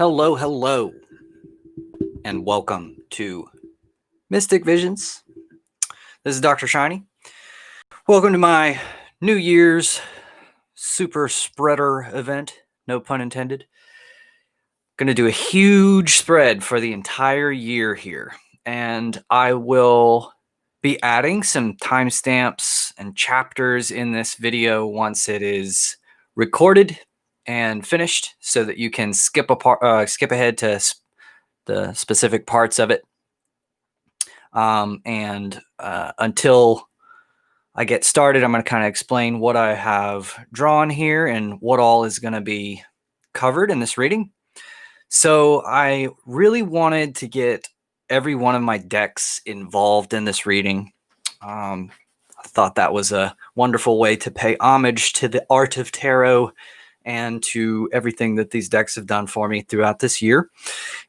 Hello, hello, and welcome to Mystic Visions. This is Dr. Shiny. Welcome to my New Year's super spreader event, no pun intended. Going to do a huge spread for the entire year here, and I will be adding some timestamps and chapters in this video once it is recorded and finished, so that you can skip ahead to the specific parts of it. Until I get started, I'm going to kind of explain what I have drawn here and what all is going to be covered in this reading. So I really wanted to get every one of my decks involved in this reading. I thought that was a wonderful way to pay homage to the art of tarot and to everything that these decks have done for me throughout this year.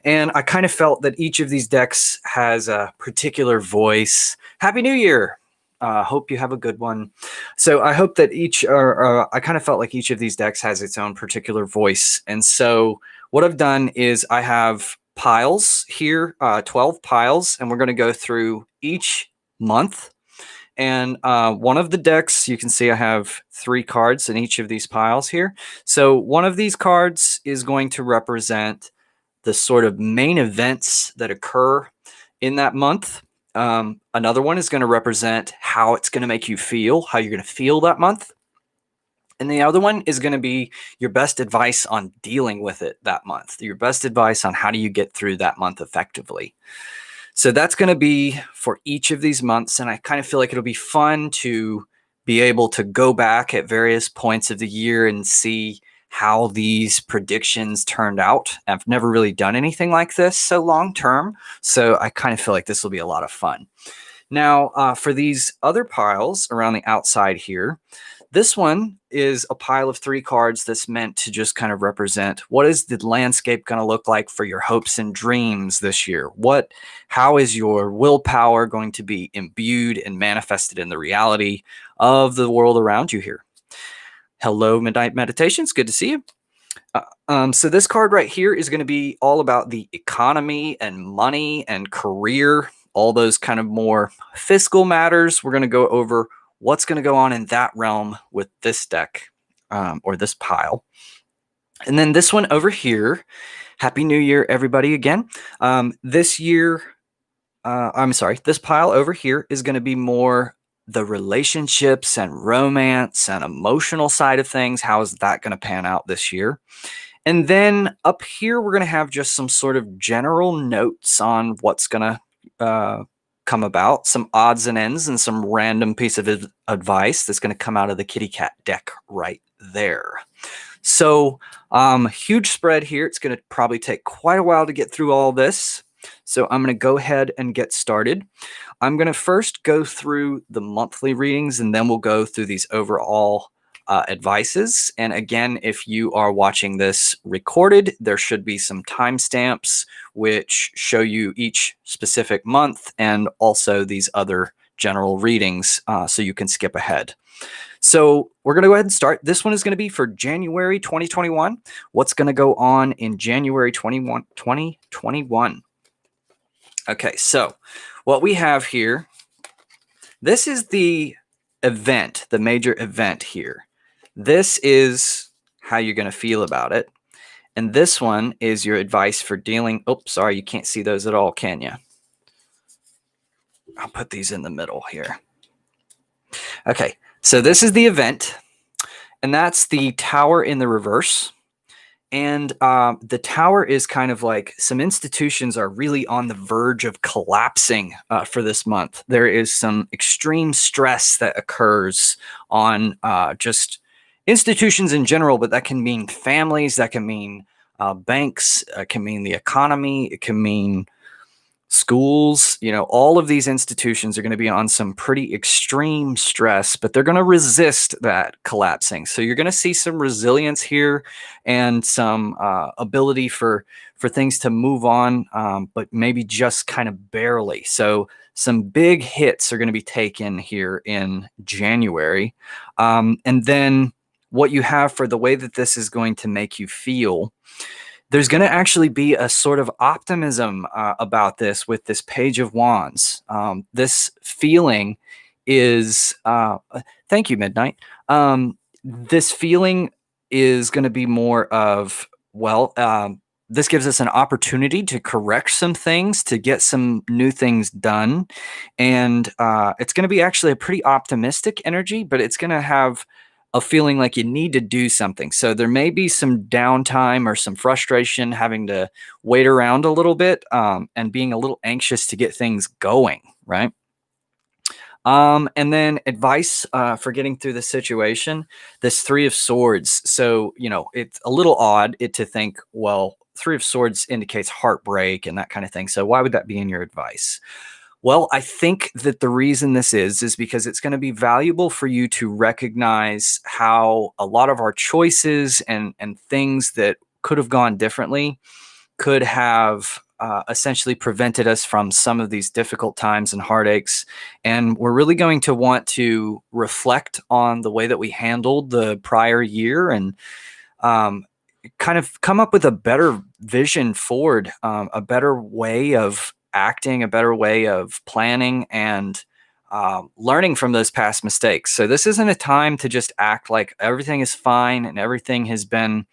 And I kind of felt that each of these decks has a particular voice. Happy New Year! Hope you have a good one. So I hope that I kind of felt like each of these decks has its own particular voice. And so what I've done is I have piles here, 12 piles, and we're going to go through each month. And one of the decks, you can see I have 3 cards in each of these piles here. So one of these cards is going to represent the sort of main events that occur in that month. Another one is going to represent how it's going to make you feel, how you're going to feel that month. And the other one is going to be your best advice on dealing with it that month, your best advice on how do you get through that month effectively. So that's going to be for each of these months. And I kind of feel like it'll be fun to be able to go back at various points of the year and see how these predictions turned out. I've never really done anything like this so long term. So I kind of feel like this will be a lot of fun. Now, for these other piles around the outside here, this one is a pile of 3 cards that's meant to just kind of represent what is the landscape going to look like for your hopes and dreams this year? How is your willpower going to be imbued and manifested in the reality of the world around you here? Hello, Midnight Meditations. Good to see you. So this card right here is going to be all about the economy and money and career, all those kind of more fiscal matters. We're going to go over what's going to go on in that realm with this deck or this pile. And then this one over here, Happy New Year, everybody, again. This pile over here is going to be more the relationships and romance and emotional side of things. How is that going to pan out this year? And then up here, we're going to have just some sort of general notes on what's going to come about, some odds and ends, and some random piece of advice that's going to come out of the kitty cat deck right there. So huge spread here. It's going to probably take quite a while to get through all this. So I'm going to go ahead and get started. I'm going to first go through the monthly readings, and then we'll go through these overall advices. And again, if you are watching this recorded, there should be some timestamps which show you each specific month and also these other general readings, so you can skip ahead. So we're going to go ahead and start. This one is going to be for January 2021. What's going to go on in January 2021? Okay, so what we have here, this is the event, the major event here. This is how you're going to feel about it. And this one is your advice for dealing. Oh, sorry, you can't see those at all, can you? I'll put these in the middle here. Okay, so this is the event, and that's the Tower in the reverse. And the Tower is kind of like some institutions are really on the verge of collapsing for this month. There is some extreme stress that occurs on just institutions in general, but that can mean families, that can mean banks, it can mean the economy, it can mean schools. You know, all of these institutions are going to be on some pretty extreme stress, but they're going to resist that collapsing. So you're going to see some resilience here and some ability for things to move on, but maybe just kind of barely. So some big hits are going to be taken here in January. And then what you have for the way that this is going to make you feel, there's going to actually be a sort of optimism about this with this Page of Wands. This feeling is, thank you, Midnight. This feeling is going to be more of, well, this gives us an opportunity to correct some things, to get some new things done. And it's going to be actually a pretty optimistic energy, but it's going to have a feeling like you need to do something. So there may be some downtime or some frustration having to wait around a little bit, and being a little anxious to get things going, right? And then advice for getting through the situation, this Three of Swords. So, it's a little odd to think, well, Three of Swords indicates heartbreak and that kind of thing. So why would that be in your advice? Well, I think that the reason this is because it's going to be valuable for you to recognize how a lot of our choices and things that could have gone differently could have essentially prevented us from some of these difficult times and heartaches. And we're really going to want to reflect on the way that we handled the prior year and kind of come up with a better vision forward, a better way of acting, a better way of planning, and learning from those past mistakes. So this isn't a time to just act like everything is fine and everything has been,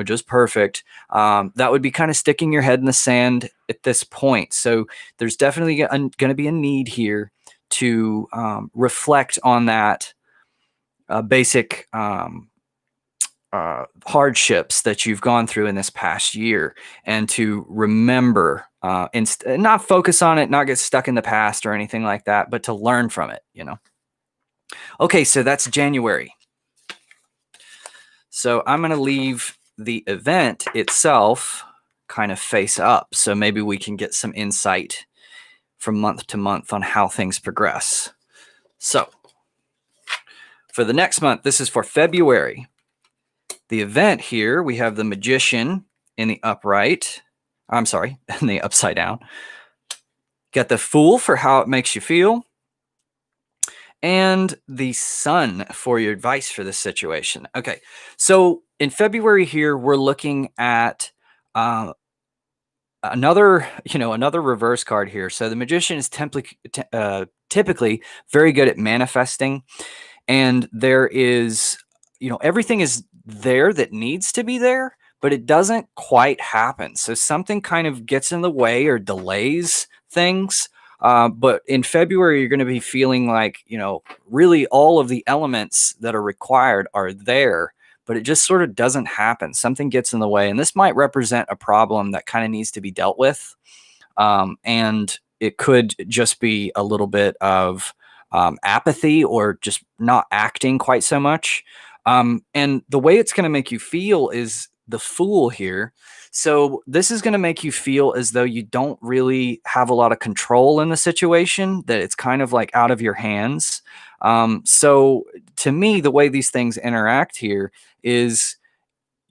just perfect. That would be kind of sticking your head in the sand at this point. So there's definitely going to be a need here to reflect on that basic hardships that you've gone through in this past year, and to remember and not focus on it, not get stuck in the past or anything like that, but to learn from it, Okay, so that's January. So I'm going to leave the event itself kind of face up. So maybe we can get some insight from month to month on how things progress. So for the next month, this is for February. The event here, we have the Magician in the upright. I'm sorry, in the upside down. Got the Fool for how it makes you feel. And the Sun for your advice for this situation. Okay, so in February here, we're looking at another reverse card here. So the Magician is typically very good at manifesting, and there is, everything is there that needs to be there, but it doesn't quite happen. So something kind of gets in the way or delays things. But in February, you're going to be feeling like, really all of the elements that are required are there, but it just sort of doesn't happen. Something gets in the way, and this might represent a problem that kind of needs to be dealt with. And it could just be a little bit of apathy or just not acting quite so much. And the way it's going to make you feel is the Fool here. So this is going to make you feel as though you don't really have a lot of control in the situation, that it's kind of like out of your hands. So to me, the way these things interact here is,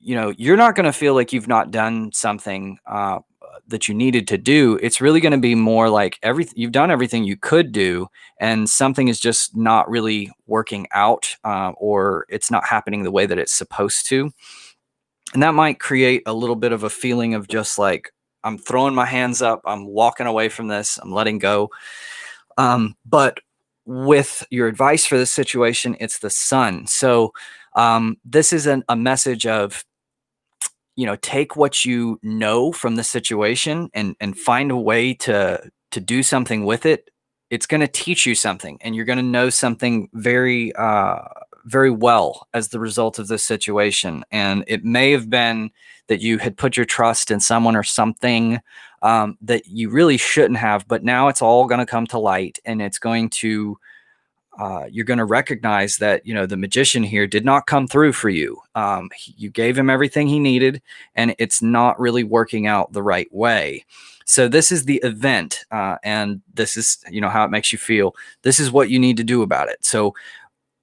you're not going to feel like you've not done something that you needed to do. It's really going to be more like you've done everything you could do, and something is just not really working out, or it's not happening the way that it's supposed to. And that might create a little bit of a feeling of just like, I'm throwing my hands up, I'm walking away from this, I'm letting go. But with your advice for this situation, it's the Sun. So this is a message of, take what you know from the situation and find a way to do something with it. It's going to teach you something, and you're going to know something very very well as the result of this situation. And it may have been that you had put your trust in someone or something that you really shouldn't have, but now it's all going to come to light, and it's going to you're going to recognize that, the Magician here did not come through for you. You gave him everything he needed, and it's not really working out the right way. So this is the event, and this is, how it makes you feel. This is what you need to do about it. So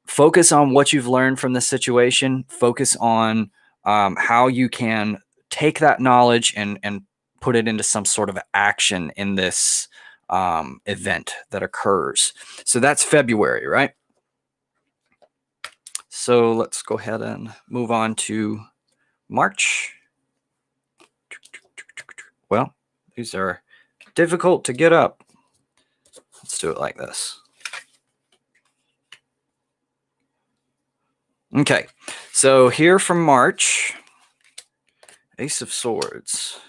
focus on what you've learned from this situation. Focus on how you can take that knowledge and put it into some sort of action in this event that occurs. So that's February, right? So let's go ahead and move on to March. well, these are difficult to get up. Let's do it like this. Okay, so here from March, Ace of Swords.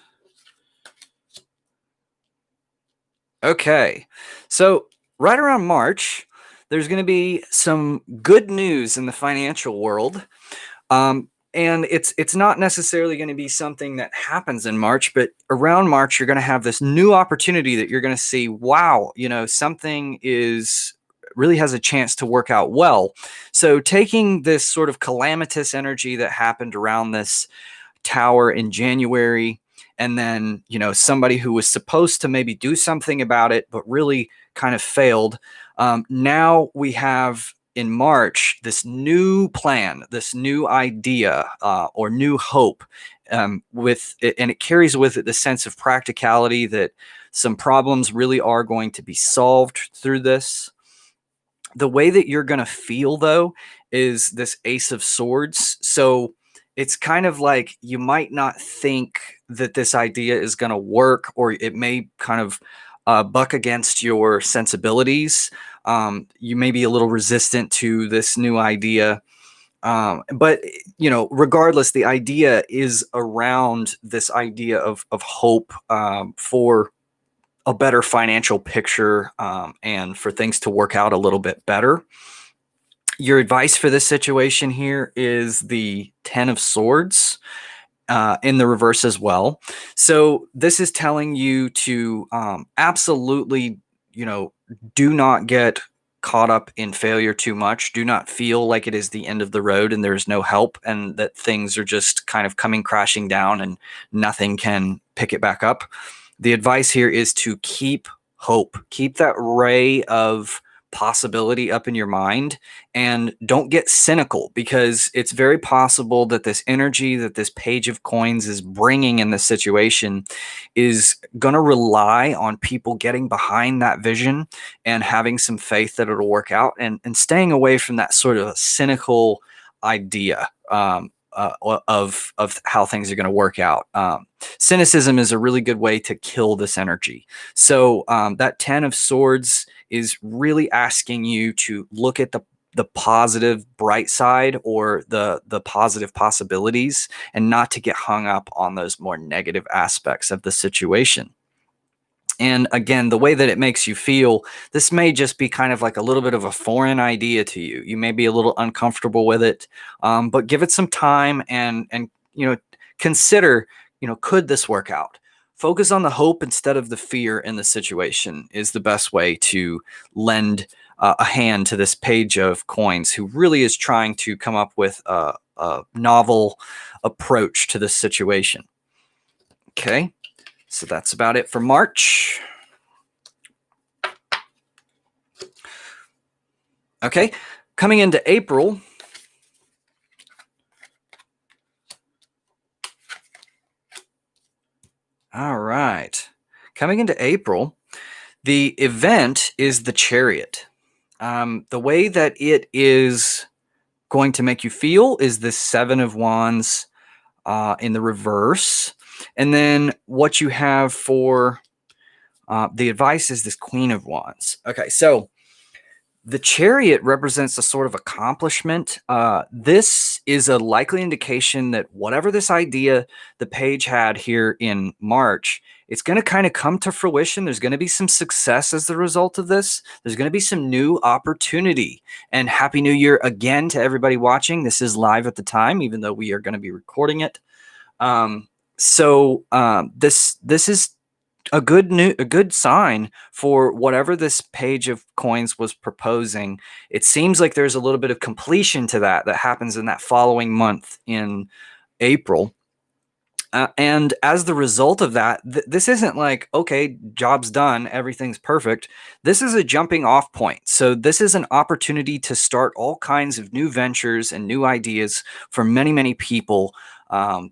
Okay, so right around March, there's going to be some good news in the financial world. And it's not necessarily going to be something that happens in March, but around March, you're going to have this new opportunity that you're going to see, wow, something is really has a chance to work out well. So taking this sort of calamitous energy that happened around this tower in January, and then somebody who was supposed to maybe do something about it but really kind of failed. Now we have in March this new plan, this new idea, or new hope, with it, and it carries with it the sense of practicality that some problems really are going to be solved through this. The way that you're going to feel, though, is this Ace of Swords. So it's kind of like you might not think that this idea is going to work, or it may kind of buck against your sensibilities. You may be a little resistant to this new idea. But regardless, the idea is around this idea of hope, for a better financial picture, and for things to work out a little bit better. Your advice for this situation here is the Ten of Swords, in the reverse as well. So this is telling you to absolutely, do not get caught up in failure too much. Do not feel like it is the end of the road and there's no help, and that things are just kind of coming crashing down and nothing can pick it back up. The advice here is to keep hope, keep that ray of possibility up in your mind, and don't get cynical, because it's very possible that this energy that this Page of Coins is bringing in this situation is going to rely on people getting behind that vision and having some faith that it'll work out, and staying away from that sort of cynical idea, of how things are going to work out. Cynicism is a really good way to kill this energy. So that Ten of Swords is really asking you to look at the positive, bright side, or the positive possibilities, and not to get hung up on those more negative aspects of the situation. And again, the way that it makes you feel, this may just be kind of like a little bit of a foreign idea to you. You may be a little uncomfortable with it, but give it some time, and consider, could this work out? Focus on the hope instead of the fear in the situation is the best way to lend a hand to this Page of Coins, who really is trying to come up with a novel approach to this situation. Okay. So that's about it for March. Okay, coming into April. All right, coming into April, the event is the Chariot. The way that it is going to make you feel is the Seven of Wands in the reverse. And then what you have for the advice is this Queen of Wands. Okay, so the Chariot represents a sort of accomplishment. This is a likely indication that whatever this idea the page had here in March, it's going to kind of come to fruition. There's going to be some success as the result of this. There's going to be some new opportunity. And Happy New Year again to everybody watching. This is live at the time, even though we are going to be recording it. This is a good sign for whatever this Page of Coins was proposing. It seems like there's a little bit of completion to that happens in that following month in April. And as the result of that, this isn't like, okay, job's done, everything's perfect. This is a jumping off point. So this is an opportunity to start all kinds of new ventures and new ideas for many, many people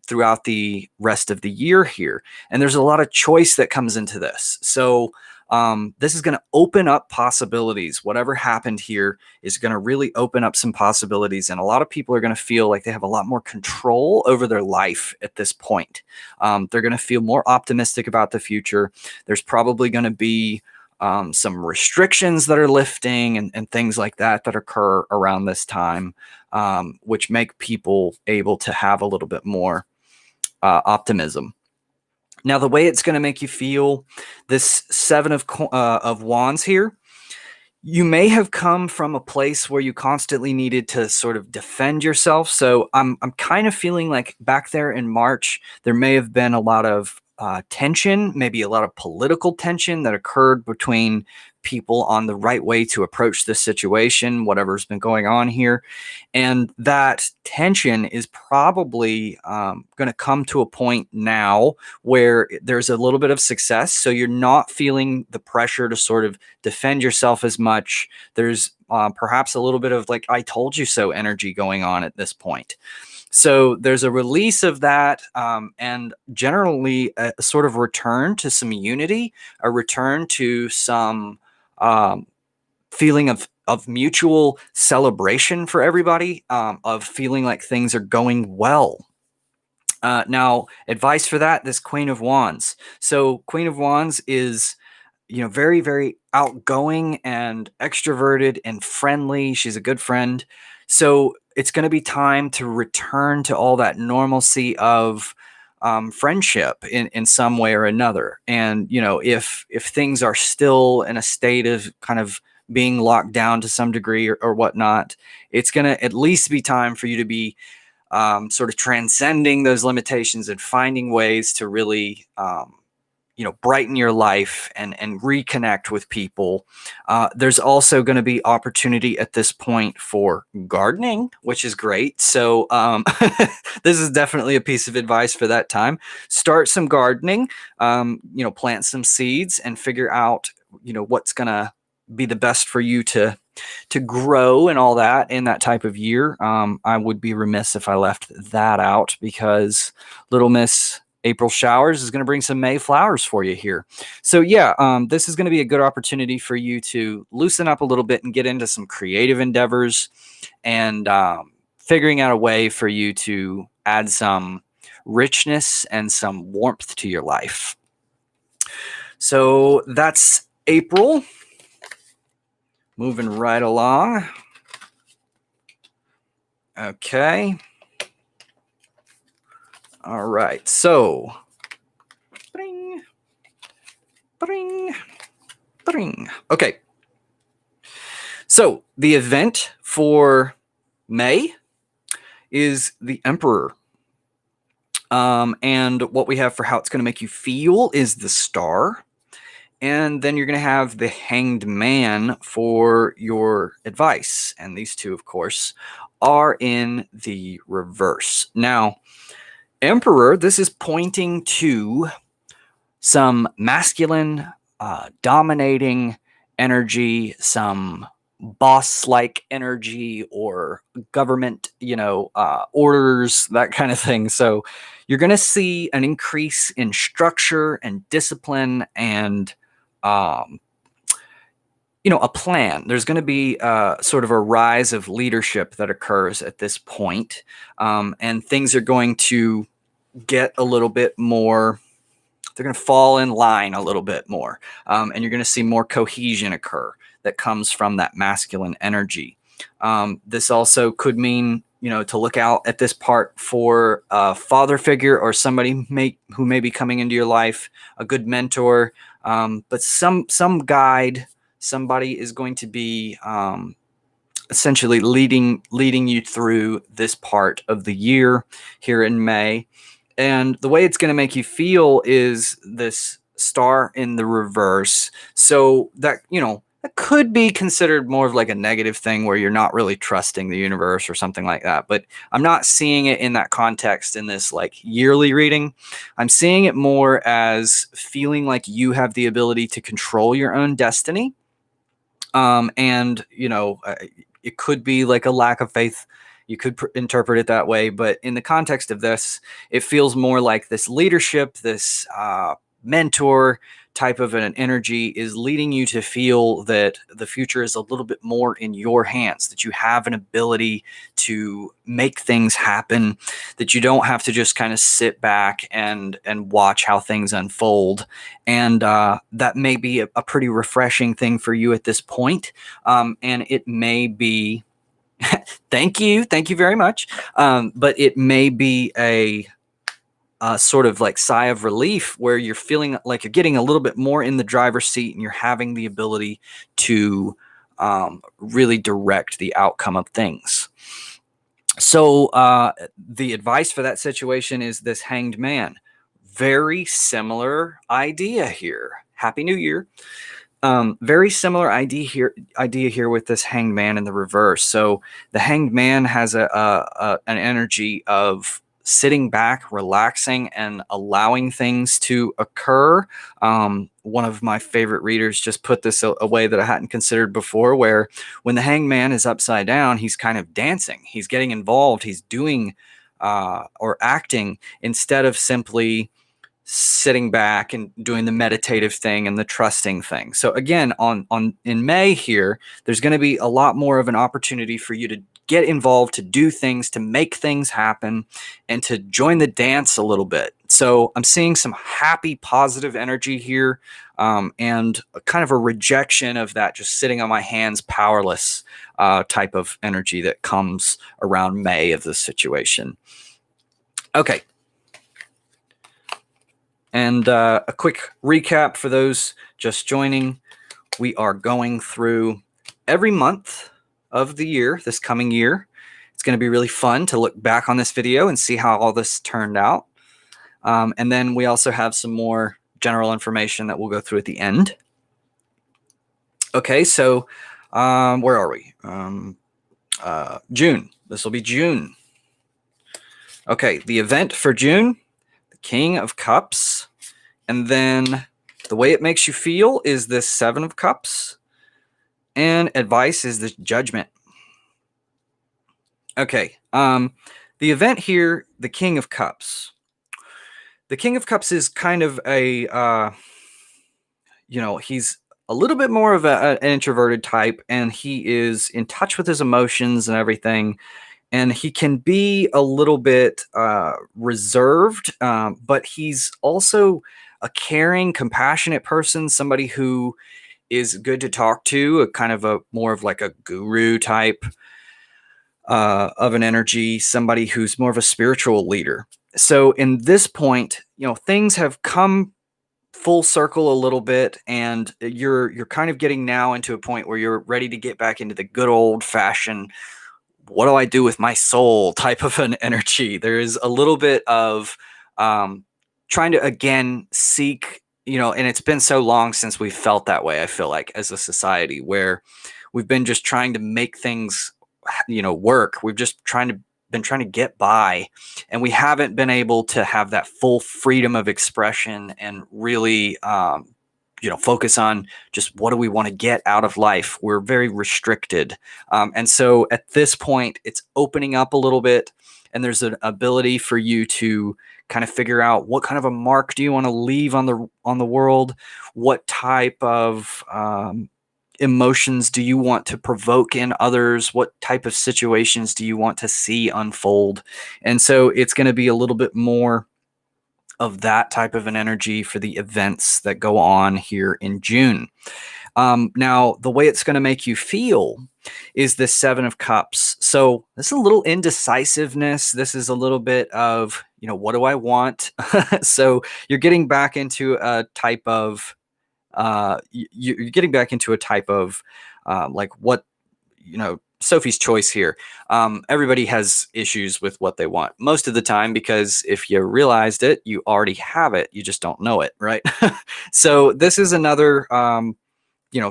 throughout the rest of the year here. And there's a lot of choice that comes into this. So This is going to open up possibilities. Whatever happened here is going to really open up some possibilities. And a lot of people are going to feel like they have a lot more control over their life at this point. They're going to feel more optimistic about the future. There's probably going to be some restrictions that are lifting and things like that that occur around this time, which make people able to have a little bit more optimism. Now, the way it's going to make you feel, this Seven of Wands here, you may have come from a place where you constantly needed to sort of defend yourself. So I'm kind of feeling like back there in March, there may have been a lot of tension, maybe a lot of political tension that occurred between people on the right way to approach this situation, whatever's been going on here. And that tension is probably going to come to a point now where there's a little bit of success. So you're not feeling the pressure to sort of defend yourself as much. There's perhaps a little bit of like, I told you so energy going on at this point. So there's a release of that, and generally a sort of return to some unity, a return to some feeling of mutual celebration for everybody, of feeling like things are going well. Now, advice for that, this Queen of Wands. So Queen of Wands is, very, very outgoing and extroverted and friendly. She's a good friend. So it's going to be time to return to all that normalcy of friendship in some way or another. And, if things are still in a state of kind of being locked down to some degree or whatnot, it's going to at least be time for you to be sort of transcending those limitations and finding ways to really brighten your life and reconnect with people. There's also going to be opportunity at this point for gardening, which is great. So this is definitely a piece of advice for that time. Start some gardening, plant some seeds and figure out, what's going to be the best for you to grow and all that in that type of year. I would be remiss if I left that out, because Little Miss April Showers is going to bring some May flowers for you here. So yeah, this is going to be a good opportunity for you to loosen up a little bit and get into some creative endeavors, and figuring out a way for you to add some richness and some warmth to your life. So that's April. Moving right along. Okay. All right. So, bring, bring, bring. Okay. So the event for May is the Emperor. And what we have for how it's going to make you feel is the Star. And then you're going to have the Hanged Man for your advice. And these two, of course, are in the reverse. Now, Emperor, this is pointing to some masculine, dominating energy, some boss-like energy, or government, orders, that kind of thing. So you're going to see an increase in structure and discipline and a plan. There's going to be sort of a rise of leadership that occurs at this point, and things are going to get a little bit more, they're going to fall in line a little bit more, and you're going to see more cohesion occur that comes from that masculine energy. This also could mean, to look out at this part for a father figure or somebody who may be coming into your life, a good mentor, but some guide. Somebody is going to be essentially leading you through this part of the year here in May. And the way it's going to make you feel is this Star in the reverse. So that, that could be considered more of like a negative thing where you're not really trusting the universe or something like that. But I'm not seeing it in that context in this like yearly reading. I'm seeing it more as feeling like you have the ability to control your own destiny. And, it could be like a lack of faith. You could interpret it that way. But in the context of this, it feels more like this leadership, this mentor type of an energy is leading you to feel that the future is a little bit more in your hands, that you have an ability to make things happen, that you don't have to just kind of sit back and watch how things unfold. And that may be a pretty refreshing thing for you at this point. And it may be, thank you very much. But it may be a sort of like sigh of relief where you're feeling like you're getting a little bit more in the driver's seat and you're having the ability to really direct the outcome of things. So the advice for that situation is this Hanged Man. Very similar idea here. Happy New Year. Very similar idea here with this Hanged Man in the reverse. So the Hanged Man has an energy of sitting back, relaxing, and allowing things to occur. One of my favorite readers just put this a way that I hadn't considered before, where when the Hanged Man is upside down, he's kind of dancing. He's getting involved. He's doing or acting instead of simply sitting back and doing the meditative thing and the trusting thing. So again, in May here, there's going to be a lot more of an opportunity for you to get involved, to do things, to make things happen, and to join the dance a little bit. So I'm seeing some happy, positive energy here, and a kind of a rejection of that just sitting on my hands, powerless type of energy that comes around May of this situation. Okay. And a quick recap for those just joining. We are going through every month of the year, this coming year. It's going to be really fun to look back on this video and see how all this turned out. And then we also have some more general information that we'll go through at the end. Okay, so where are we? June. This will be June. Okay, the event for June, the King of Cups. And then the way it makes you feel is this Seven of Cups. And advice is the Judgment. Okay, the event here, the King of Cups. The King of Cups is kind of a, he's a little bit more of an introverted type, and he is in touch with his emotions and everything. And he can be a little bit reserved, but he's also a caring, compassionate person, somebody who is good to talk to, a kind of a more of like a guru type of an energy, somebody who's more of a spiritual leader. So in this point, things have come full circle a little bit, and you're kind of getting now into a point where you're ready to get back into the good old fashioned, what do I do with my soul type of an energy. There is a little bit of trying to, again, seek, and it's been so long since we've felt that way, I feel like, as a society, where we've been just trying to make things, work. We've just been trying to get by, and we haven't been able to have that full freedom of expression and really, focus on just what do we want to get out of life. We're very restricted. And so at this point, it's opening up a little bit, and there's an ability for you to kind of figure out what kind of a mark do you want to leave on the world? What type of emotions do you want to provoke in others? What type of situations do you want to see unfold? And so it's going to be a little bit more of that type of an energy for the events that go on here in June. Now, the way it's going to make you feel is this Seven of Cups. So this is a little indecisiveness. This is a little bit of, what do I want? So you're getting back into a type of, you're getting back into a type of like what, Sophie's choice here. Everybody has issues with what they want most of the time, because if you realized it, you already have it. You just don't know it, right? So this is another,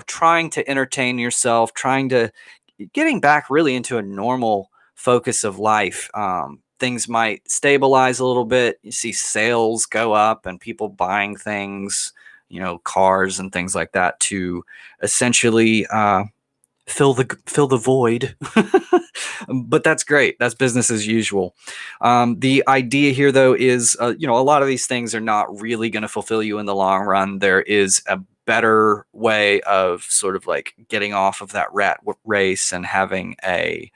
trying to entertain yourself, getting back really into a normal focus of life. Things might stabilize a little bit. You see sales go up and people buying things, cars and things like that, to essentially fill the void. But that's great. That's business as usual. The idea here, though, is a lot of these things are not really going to fulfill you in the long run. There is a better way of sort of like getting off of that rat race and having a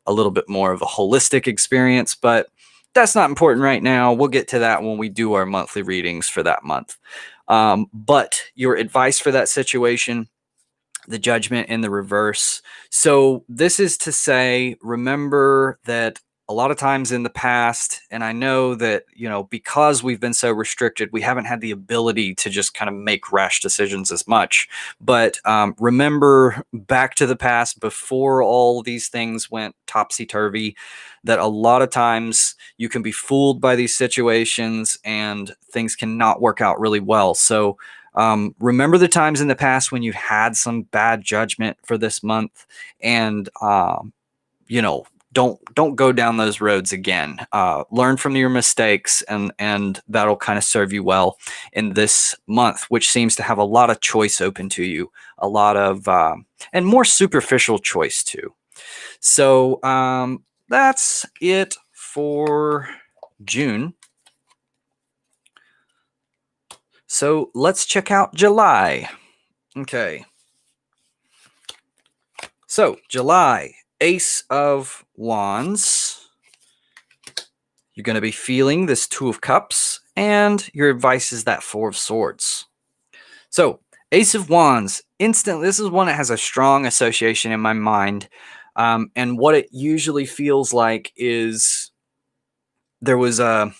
little bit more of a holistic experience, but that's not important right now. We'll get to that when we do our monthly readings for that month. But your advice for that situation, the Judgment in the reverse. So this is to say, remember that a lot of times in the past, and I know that, because we've been so restricted, we haven't had the ability to just kind of make rash decisions as much. But remember back to the past before all these things went topsy-turvy, that a lot of times you can be fooled by these situations and things cannot work out really well. So remember the times in the past when you had some bad judgment for this month, and don't go down those roads again. Learn from your mistakes, and that'll kind of serve you well in this month, which seems to have a lot of choice open to you, a lot of and more superficial choice too. So that's it for June. So let's check out July. Okay. So July, Ace of Wands. You're going to be feeling this Two of Cups, and your advice is that Four of Swords. So Ace of Wands, instantly, this is one that has a strong association in my mind. And what it usually feels like is there was a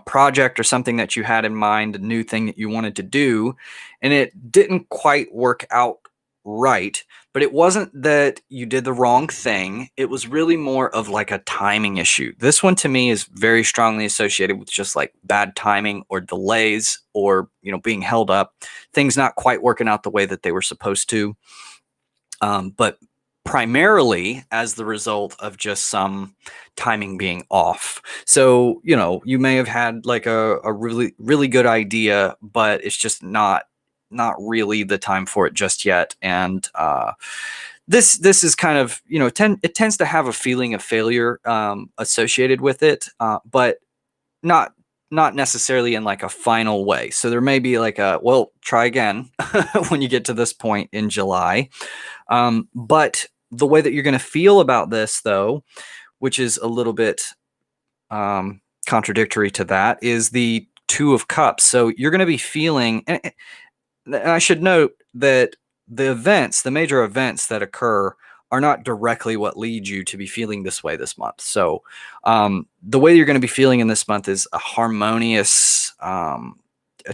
project or something that you had in mind, a new thing that you wanted to do, and it didn't quite work out right. But it wasn't that you did the wrong thing. It was really more of like a timing issue. This one to me is very strongly associated with just like bad timing or delays, or being held up, things not quite working out the way that they were supposed to. But primarily as the result of just some timing being off. So, you may have had like a really, really good idea, but it's just not really the time for it just yet. And this is kind of, it tends to have a feeling of failure associated with it, but not necessarily in like a final way. So there may be like try again when you get to this point in July. But the way that you're going to feel about this, though, which is a little bit contradictory to that, is the Two of Cups. So you're going to be feeling, and I should note that the major events that occur are not directly what lead you to be feeling this way this month. So the way you're going to be feeling in this month is a harmonious,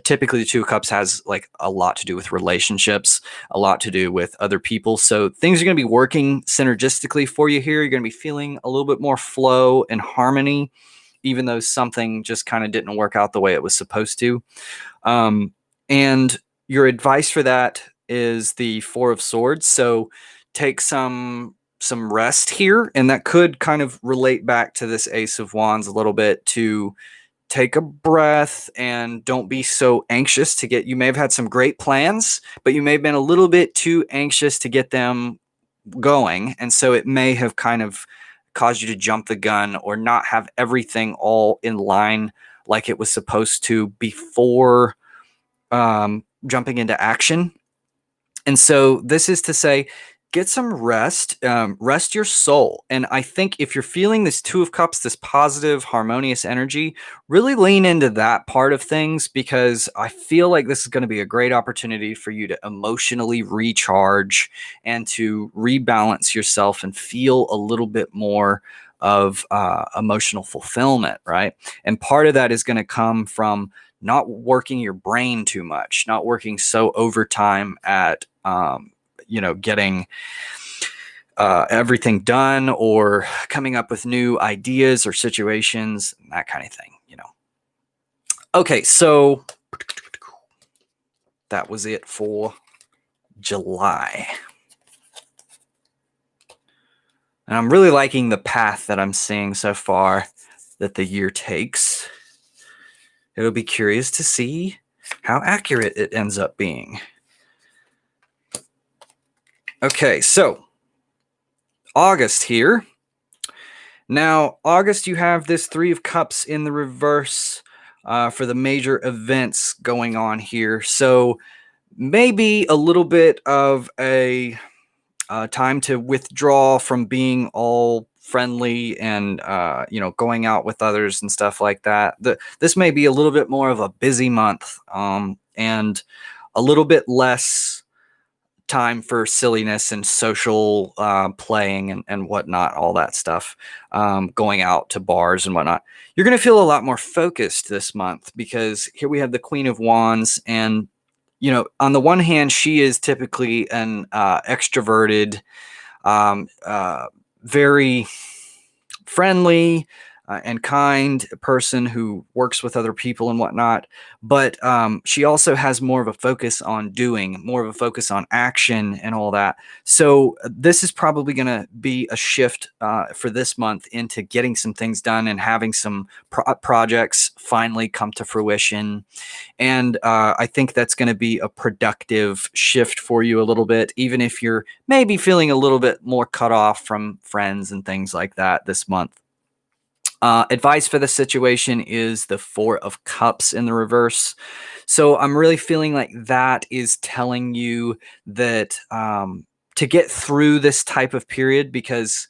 typically the Two of Cups has like a lot to do with relationships, a lot to do with other people. So things are going to be working synergistically for you here. You're going to be feeling a little bit more flow and harmony, even though something just kind of didn't work out the way it was supposed to. And your advice for that is the Four of Swords. So take some rest here, and that could kind of relate back to this Ace of Wands a little bit, to take a breath and don't be so anxious to get, you may have had some great plans, but you may have been a little bit too anxious to get them going. And so it may have kind of caused you to jump the gun or not have everything all in line like it was supposed to before jumping into action. And so this is to say, get some rest, rest your soul. And I think if you're feeling this Two of Cups, this positive, harmonious energy, really lean into that part of things, because I feel like this is going to be a great opportunity for you to emotionally recharge and to rebalance yourself and feel a little bit more of emotional fulfillment, right? And part of that is going to come from not working your brain too much, not working so overtime at getting everything done, or coming up with new ideas or situations, that kind of thing, Okay, so that was it for July. And I'm really liking the path that I'm seeing so far that the year takes. It'll be curious to see how accurate it ends up being. Okay, so August here. Now, August, you have this Three of Cups in the reverse for the major events going on here. So maybe a little bit of a time to withdraw from being all friendly and going out with others and stuff like that. This may be a little bit more of a busy month, and a little bit less time for silliness and social playing and whatnot, all that stuff, going out to bars and whatnot. You're going to feel a lot more focused this month because here we have the Queen of Wands. And on the one hand, she is typically an extroverted, very friendly and kind person who works with other people and whatnot. But she also has more of a focus on doing, more of a focus on action and all that. So this is probably going to be a shift for this month into getting some things done and having some projects finally come to fruition. And I think that's going to be a productive shift for you a little bit, even if you're maybe feeling a little bit more cut off from friends and things like that this month. Advice for the situation is the Four of Cups in the reverse. So I'm really feeling like that is telling you that to get through this type of period, because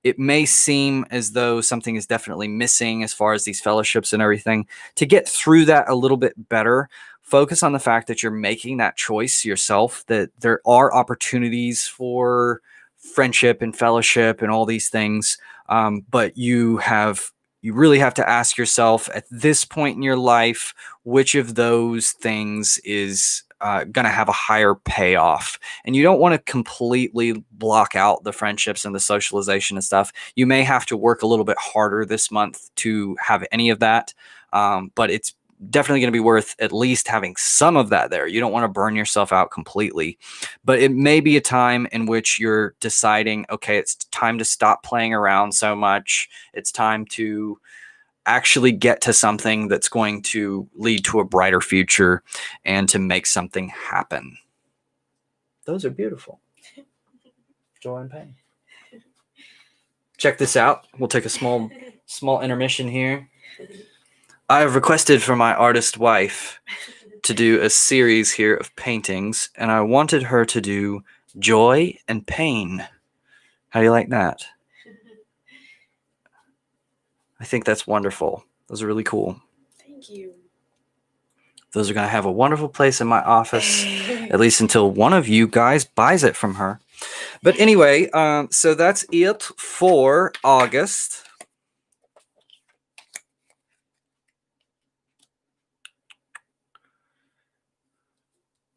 it may seem as though something is definitely missing as far as these fellowships and everything. To get through that a little bit better, focus on the fact that you're making that choice yourself, that there are opportunities for friendship and fellowship and all these things. But you really have to ask yourself at this point in your life, which of those things is going to have a higher payoff. And you don't want to completely block out the friendships and the socialization and stuff. You may have to work a little bit harder this month to have any of that. But it's definitely going to be worth at least having some of that there. You don't want to burn yourself out completely, but it may be a time in which you're deciding, okay, it's time to stop playing around so much. It's time to actually get to something that's going to lead to a brighter future and to make something happen. Those are beautiful. Joy and pain. Check this out. We'll take a small intermission here. I have requested for my artist wife to do a series here of paintings, and I wanted her to do joy and pain. How do you like that? I think that's wonderful. Those are really cool. Thank you. Those are going to have a wonderful place in my office, at least until one of you guys buys it from her. But anyway, so that's it for August.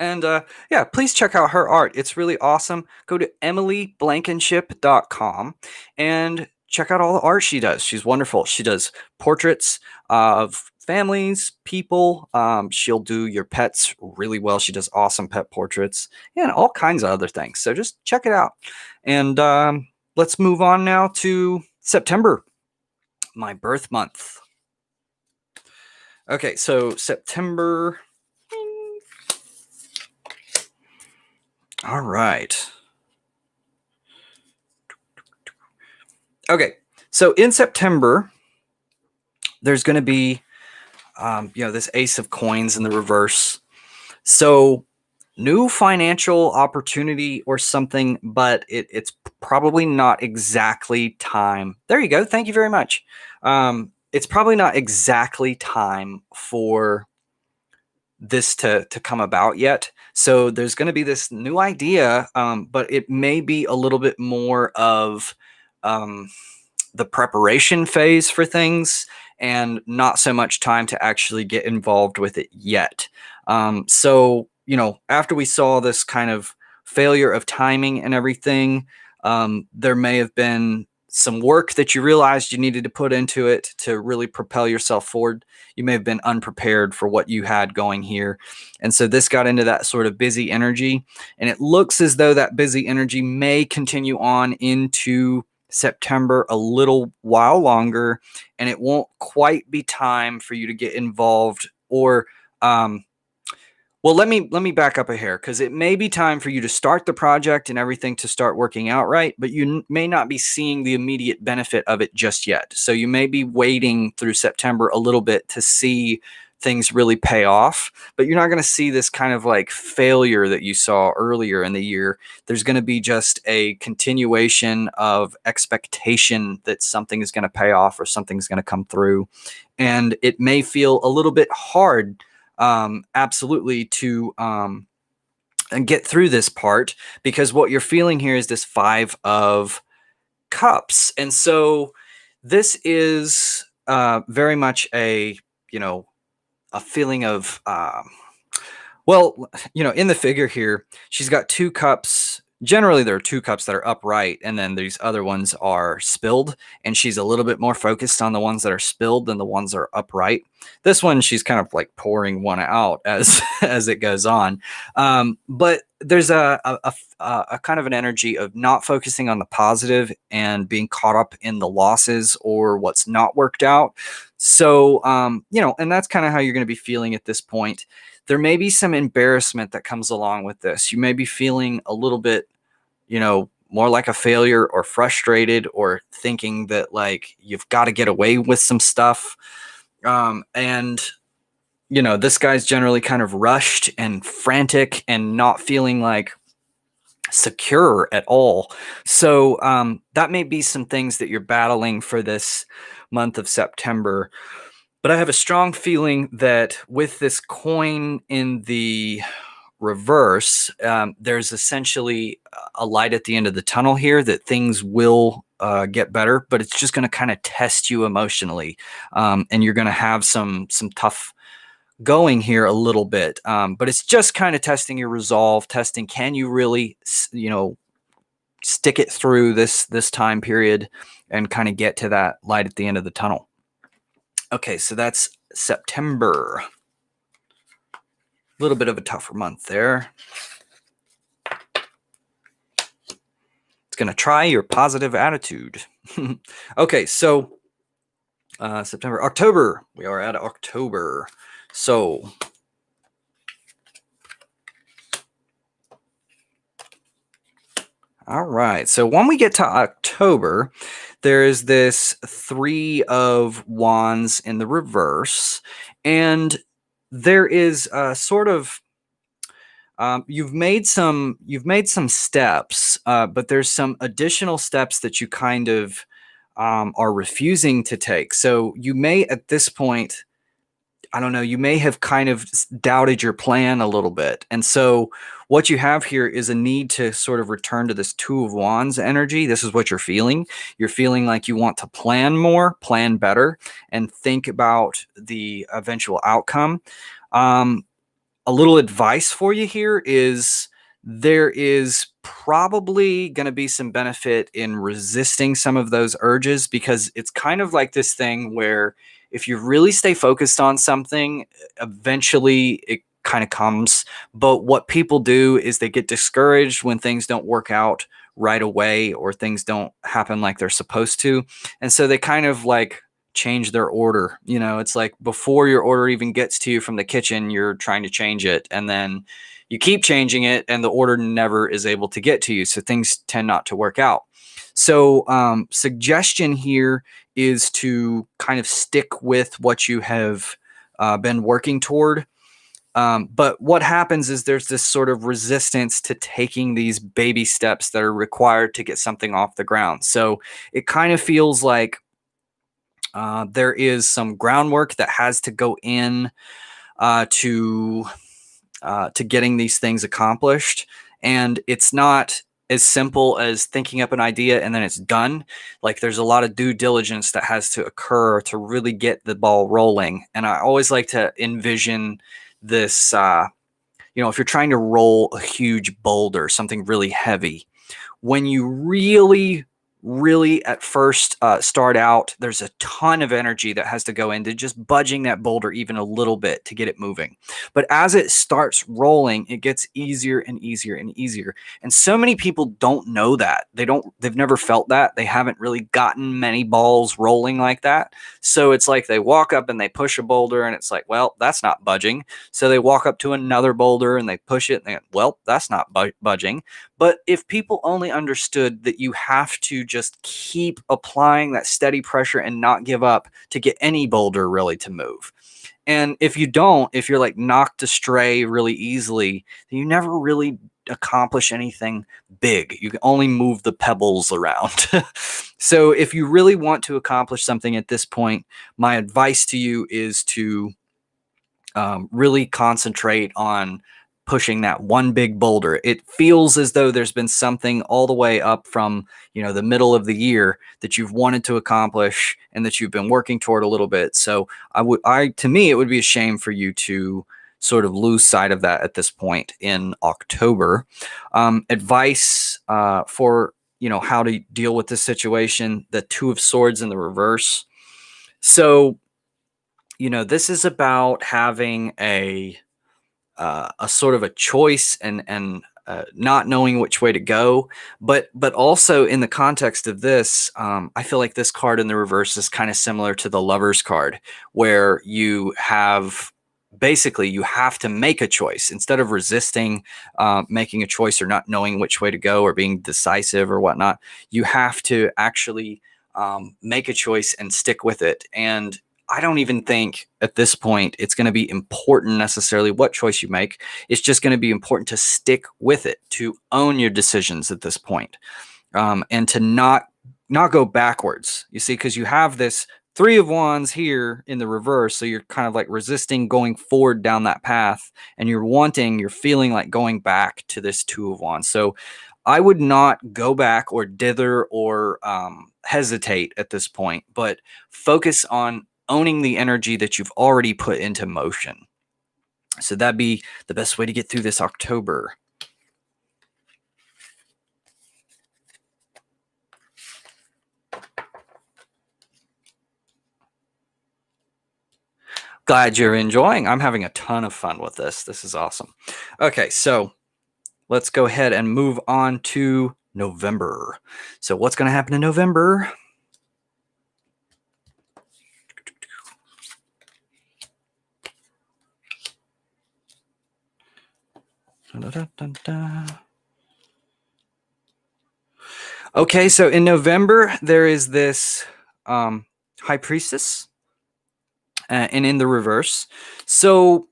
And yeah, please check out her art. It's really awesome. Go to emilyblankenship.com and check out all the art she does. She's wonderful. She does portraits of families, people. She'll do your pets really well. She does awesome pet portraits and all kinds of other things. So just check it out. And let's move on now to September, my birth month. Okay, so September. All right. Okay, so in September, there's going to be, this Ace of Coins in the reverse. So new financial opportunity or something, but it's probably not exactly time. There you go. Thank you very much. It's probably not exactly time for this to come about yet. So there's going to be this new idea, but it may be a little bit more of the preparation phase for things and not so much time to actually get involved with it yet. So, after we saw this kind of failure of timing and everything, there may have been some work that you realized you needed to put into it to really propel yourself forward. You may have been unprepared for what you had going here. And so this got into that sort of busy energy. And it looks as though that busy energy may continue on into September a little while longer, and it won't quite be time for you to get involved or Well, let me back up a hair, because it may be time for you to start the project and everything to start working out right, but you may not be seeing the immediate benefit of it just yet. So you may be waiting through September a little bit to see things really pay off, but you're not going to see this kind of like failure that you saw earlier in the year. There's going to be just a continuation of expectation that something is going to pay off or something's going to come through. And it may feel a little bit hard, absolutely, to and get through this part, because what you're feeling here is this 5 of Cups. And so this is very much a, a feeling of, well, in the figure here, she's got 2 cups. Generally, there are 2 cups that are upright, and then these other ones are spilled. And she's a little bit more focused on the ones that are spilled than the ones that are upright. This one, she's kind of like pouring one out as as it goes on. But there's a kind of an energy of not focusing on the positive and being caught up in the losses or what's not worked out. So, and that's kind of how you're going to be feeling at this point. There may be some embarrassment that comes along with this. You may be feeling a little bit, more like a failure, or frustrated, or thinking that like you've got to get away with some stuff. And this guy's generally kind of rushed and frantic and not feeling like secure at all. So that may be some things that you're battling for this month of September. But I have a strong feeling that with this coin in the reverse, there's essentially a light at the end of the tunnel here, that things will get better, but it's just going to kind of test you emotionally. And you're going to have some tough going here a little bit. But it's just kind of testing your resolve, testing, can you really, stick it through this time period and kind of get to that light at the end of the tunnel. Okay, so that's September. A little bit of a tougher month there. It's going to try your positive attitude. Okay, so September, October. We are at October. So all right. So when we get to October, there is this 3 of Wands in the reverse, and there is a sort of you've made some steps, but there's some additional steps that you kind of are refusing to take. So you may at this point, I don't know, you may have kind of doubted your plan a little bit. And so what you have here is a need to sort of return to this 2 of Wands energy. This is what you're feeling. You're feeling like you want to plan more, plan better, and think about the eventual outcome. A little advice for you here is there is probably going to be some benefit in resisting some of those urges, because it's kind of like this thing where if you really stay focused on something, eventually it kind of comes. But what people do is they get discouraged when things don't work out right away, or things don't happen like they're supposed to. And so they kind of like change their order. It's like before your order even gets to you from the kitchen, you're trying to change it, and then you keep changing it and the order never is able to get to you. So things tend not to work out. So suggestion here is to kind of stick with what you have been working toward. But what happens is there's this sort of resistance to taking these baby steps that are required to get something off the ground. So it kind of feels like there is some groundwork that has to go in to getting these things accomplished. And it's not as simple as thinking up an idea and then it's done. Like there's a lot of due diligence that has to occur to really get the ball rolling. And I always like to envision this, if you're trying to roll a huge boulder, something really heavy, when you really really at first start out, there's a ton of energy that has to go into just budging that boulder even a little bit to get it moving. But as it starts rolling, it gets easier and easier and easier. And so many people don't know that. They've never felt that. They haven't really gotten many balls rolling like that. So it's like they walk up and they push a boulder and it's like, well, that's not budging. So they walk up to another boulder and they push it and they go, well, that's not budging. But if people only understood that you have to just keep applying that steady pressure and not give up to get any boulder really to move. And if you don't, if you're like knocked astray really easily, then you never really accomplish anything big. You can only move the pebbles around. So if you really want to accomplish something at this point, my advice to you is to really concentrate on pushing that one big boulder. It feels as though there's been something all the way up from, the middle of the year that you've wanted to accomplish and that you've been working toward a little bit. So to me, it would be a shame for you to sort of lose sight of that at this point in October. Advice for, how to deal with this situation, the Two of Swords in the reverse. So, this is about having a sort of a choice and not knowing which way to go, but also in the context of this, I feel like this card in the reverse is kind of similar to the Lover's card, where you have to make a choice instead of resisting making a choice or not knowing which way to go or being decisive or whatnot. You have to actually make a choice and stick with it. And I don't even think at this point it's going to be important necessarily what choice you make. It's just going to be important to stick with it, to own your decisions at this point, and to not go backwards. You see, because you have this Three of Wands here in the reverse, so you're kind of like resisting going forward down that path, and you're feeling like going back to this Two of Wands. So I would not go back or dither or hesitate at this point, but focus on owning the energy that you've already put into motion. So that'd be the best way to get through this October. Glad you're enjoying. I'm having a ton of fun with this. This is awesome. Okay, so let's go ahead and move on to November. So what's going to happen in November? Okay, so in November, there is this High Priestess, and in the reverse. So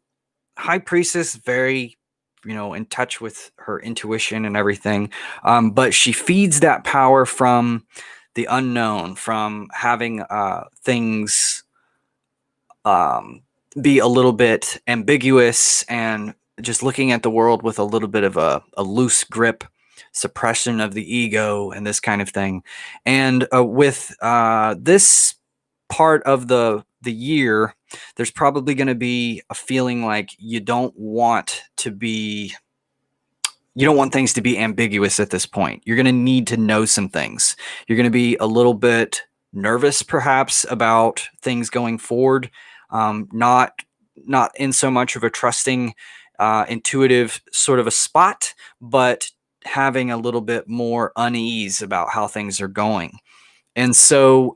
High Priestess, very, in touch with her intuition and everything, but she feeds that power from the unknown, from having things be a little bit ambiguous and just looking at the world with a little bit of a loose grip, suppression of the ego, and this kind of thing. And with this part of the year, there's probably going to be a feeling like you don't want things to be ambiguous at this point. You're going to need to know some things. You're going to be a little bit nervous, perhaps, about things going forward. Not in so much of a trusting, intuitive sort of a spot, but having a little bit more unease about how things are going. And so,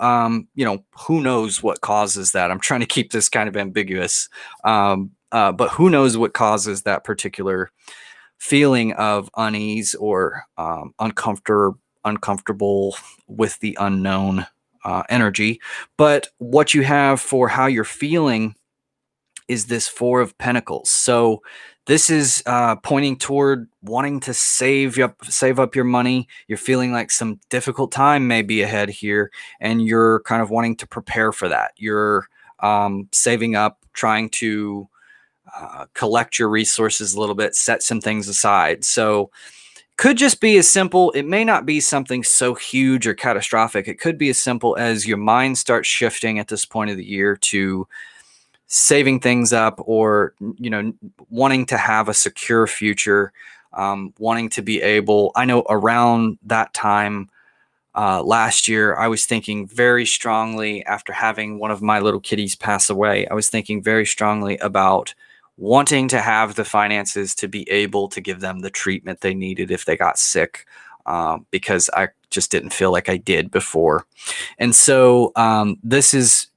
who knows what causes that? I'm trying to keep this kind of ambiguous, but who knows what causes that particular feeling of unease or uncomfortable with the unknown energy. But what you have for how you're feeling is this Four of Pentacles. So this is pointing toward wanting to save up your money. You're feeling like some difficult time may be ahead here, and you're kind of wanting to prepare for that. You're saving up, trying to collect your resources a little bit, set some things aside. So could just be as simple. It may not be something so huge or catastrophic. It could be as simple as your mind starts shifting at this point of the year to saving things up, or wanting to have a secure future, wanting to be able. I know around that time, last year, I was thinking very strongly after having one of my little kitties pass away. I was thinking very strongly about wanting to have the finances to be able to give them the treatment they needed if they got sick, because I just didn't feel like I did before. And so this is,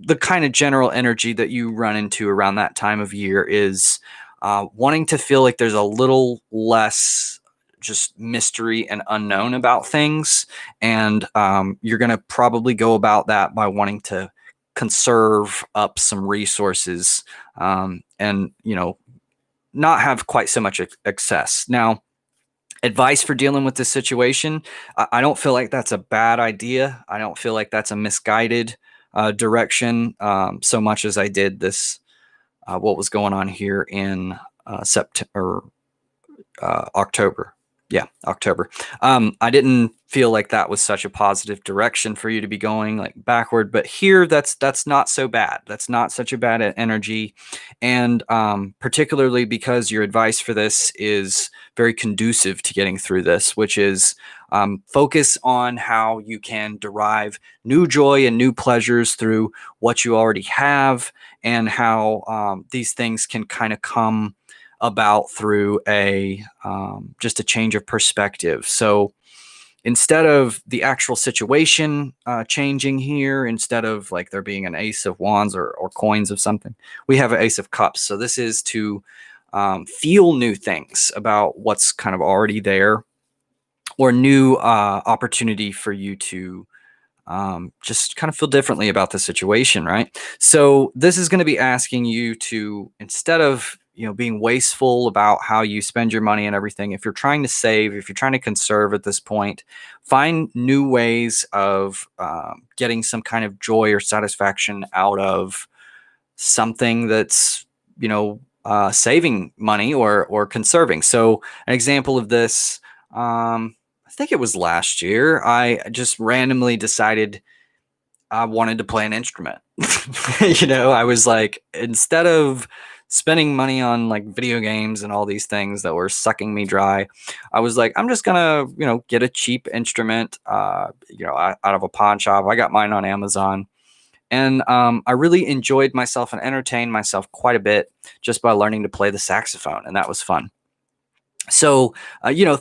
the kind of general energy that you run into around that time of year is wanting to feel like there's a little less just mystery and unknown about things. And you're going to probably go about that by wanting to conserve up some resources, and, not have quite so much excess. Now, advice for dealing with this situation, I don't feel like that's a bad idea. I don't feel like that's a misguided direction, so much as I did this, what was going on here in September, October. Yeah, October. I didn't feel like that was such a positive direction for you to be going like backward, but here that's not so bad. That's not such a bad energy, and particularly because your advice for this is very conducive to getting through this, which is focus on how you can derive new joy and new pleasures through what you already have, and how these things can kind of come about through a just a change of perspective. So instead of the actual situation changing here, instead of like there being an ace of wands or coins of something, we have an ace of cups. So this is to feel new things about what's kind of already there, or new opportunity for you to just kind of feel differently about the situation, right? So this is going to be asking you to, instead of being wasteful about how you spend your money and everything, if you're trying to save, if you're trying to conserve at this point, find new ways of getting some kind of joy or satisfaction out of something that's saving money or conserving. So an example of this, I think it was last year, I just randomly decided I wanted to play an instrument. I was like, instead of spending money on like video games and all these things that were sucking me dry, I was like, I'm just gonna, get a cheap instrument, out of a pawn shop. I got mine on Amazon. And I really enjoyed myself and entertained myself quite a bit just by learning to play the saxophone. And that was fun. So,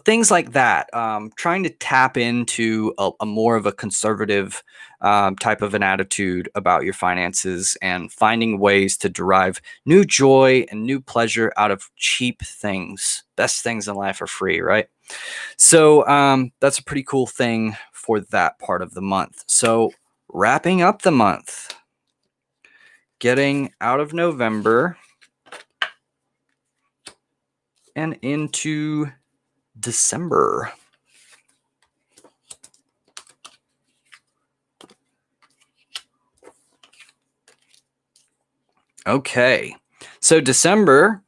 things like that, trying to tap into a more of a conservative type of an attitude about your finances, and finding ways to derive new joy and new pleasure out of cheap things. Best things in life are free, right? So that's a pretty cool thing for that part of the month. So wrapping up the month, getting out of November and into December. Okay, so December,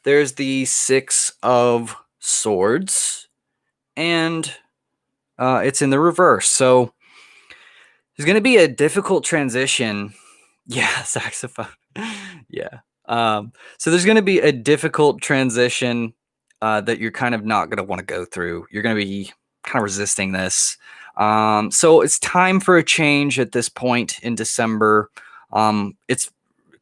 there's the Six of Swords, and it's in the reverse. So there's going to be a difficult transition. Yeah, saxophone. Yeah. So there's going to be a difficult transition that you're kind of not going to want to go through. You're going to be kind of resisting this. So it's time for a change at this point in December. It's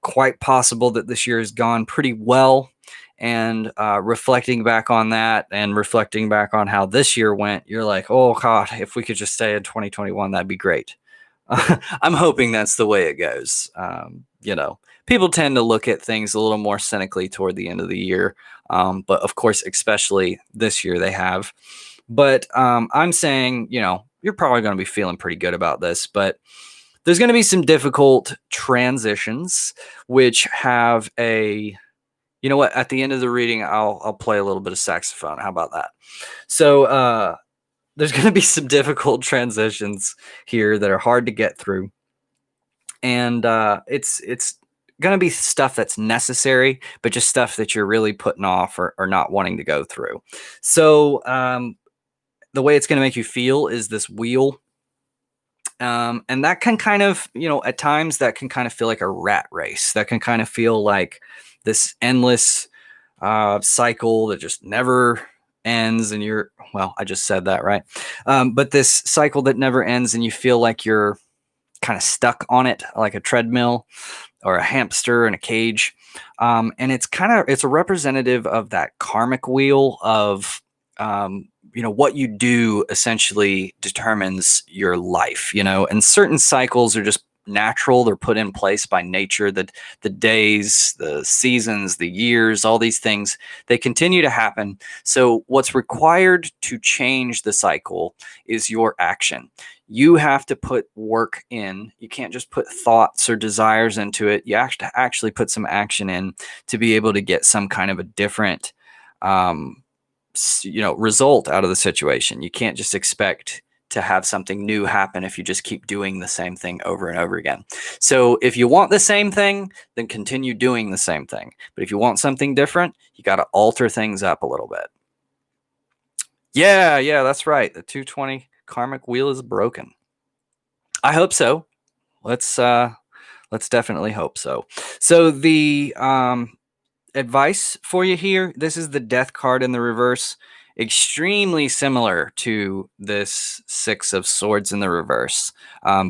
quite possible that this year has gone pretty well. And reflecting back on that and reflecting back on how this year went, you're like, oh, God, if we could just stay in 2021, that'd be great. I'm hoping that's the way it goes. People tend to look at things a little more cynically toward the end of the year. But of course, especially this year they have. But I'm saying, you're probably going to be feeling pretty good about this. But there's going to be some difficult transitions, which have a, you know what, at the end of the reading, I'll play a little bit of saxophone. How about that? So, there's going to be some difficult transitions here that are hard to get through. And it's going to be stuff that's necessary, but just stuff that you're really putting off or not wanting to go through. So the way it's going to make you feel is this wheel. And that can kind of, at times that can kind of feel like a rat race. That can kind of feel like this endless cycle that just never ends and well, I just said that, right? But this cycle that never ends and you feel like you're kind of stuck on it, like a treadmill or a hamster in a cage. And it's a representative of that karmic wheel of, what you do essentially determines your life, and certain cycles are just natural. They're put in place by nature. The days, the seasons, the years, all these things, they continue to happen. So what's required to change the cycle is your action. You have to put work in. You can't just put thoughts or desires into it. You have to actually put some action in to be able to get some kind of a different result out of the situation. You can't just expect to have something new happen if you just keep doing the same thing over and over again. So if you want the same thing, then continue doing the same thing. But if you want something different, you got to alter things up a little bit. Yeah, that's right. The 220 karmic wheel is broken. I hope so. Let's definitely hope so. So the advice for you here, this is the death card in the reverse, extremely similar to this 6 of swords in the reverse,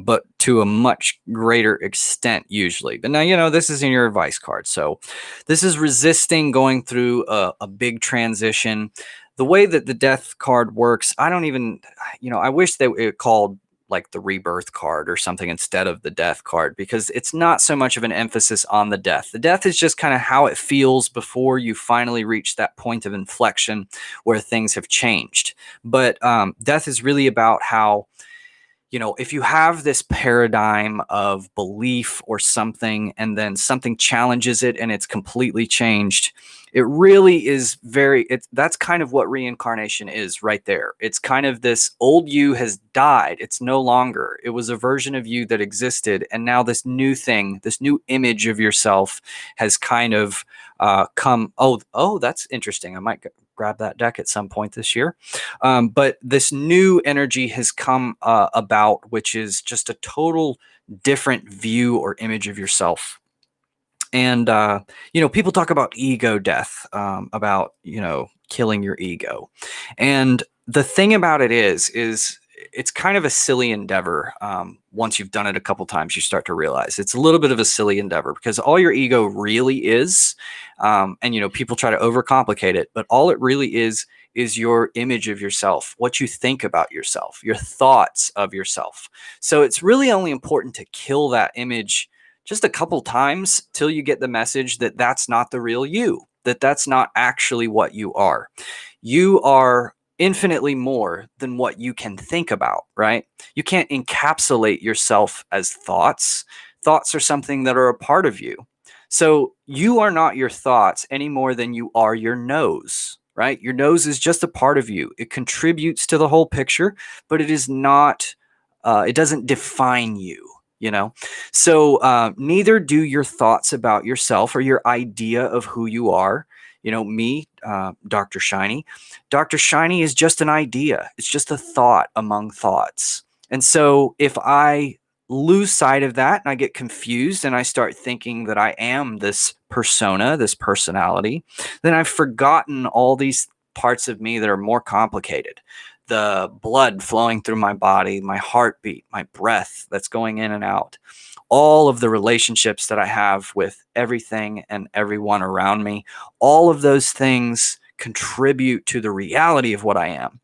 but to a much greater extent usually. But now, this is in your advice card. So this is resisting going through a big transition. The way that the death card works, I don't even, I wish that it called like the rebirth card or something instead of the death card, because it's not so much of an emphasis on the death. The death is just kind of how it feels before you finally reach that point of inflection where things have changed. But death is really about how, if you have this paradigm of belief or something, and then something challenges it and it's completely changed, it really is that's kind of what reincarnation is right there. It's kind of this old you has died. It's no longer. It was a version of you that existed. And now this new thing, this new image of yourself has kind of come. Oh, that's interesting. I might grab that deck at some point this year. But this new energy has come about, which is just a total different view or image of yourself. And, people talk about ego death, about, killing your ego. And the thing about it is it's kind of a silly endeavor. Once you've done it a couple times, you start to realize it's a little bit of a silly endeavor, because all your ego really is, and, people try to overcomplicate it, but all it really is your image of yourself, what you think about yourself, your thoughts of yourself. So it's really only important to kill that image just a couple times till you get the message that that's not the real you, that that's not actually what you are. You are infinitely more than what you can think about, right? You can't encapsulate yourself as thoughts. Thoughts are something that are a part of you. So you are not your thoughts any more than you are your nose, right? Your nose is just a part of you. It contributes to the whole picture, but it is not, it doesn't define you. So neither do your thoughts about yourself or your idea of who you are. Me, Dr. Shiny. Dr. Shiny is just an idea. It's just a thought among thoughts. And so if I lose sight of that and I get confused and I start thinking that I am this persona, this personality, then I've forgotten all these parts of me that are more complicated. The blood flowing through my body, my heartbeat, my breath that's going in and out, all of the relationships that I have with everything and everyone around me, all of those things contribute to the reality of what I am.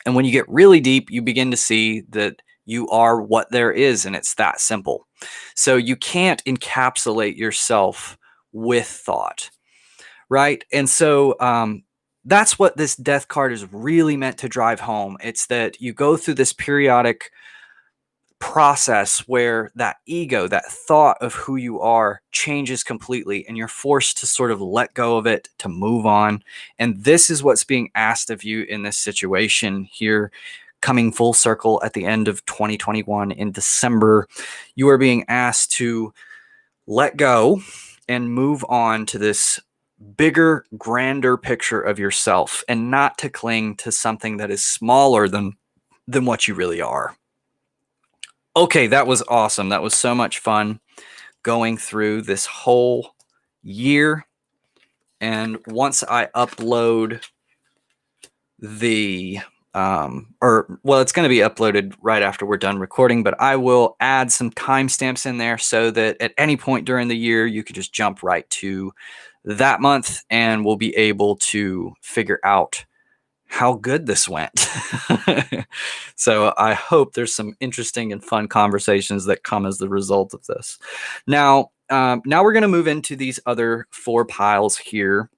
And when you get really deep, you begin to see that you are what there is, and it's that simple. So you can't encapsulate yourself with thought, right? And so that's what this death card is really meant to drive home. It's that you go through this periodic process where that ego, that thought of who you are, changes completely, and you're forced to sort of let go of it, to move on. And this is what's being asked of you in this situation here, coming full circle at the end of 2021 in December. You are being asked to let go and move on to this bigger, grander picture of yourself, and not to cling to something that is smaller than what you really are. Okay, that was awesome. That was so much fun going through this whole year. And once I upload the or well, it's going to be uploaded right after we're done recording, but I will add some timestamps in there so that at any point during the year you could just jump right to that month and we'll be able to figure out how good this went. So I hope there's some interesting and fun conversations that come as the result of this. Now we're going to move into these other 4 piles here.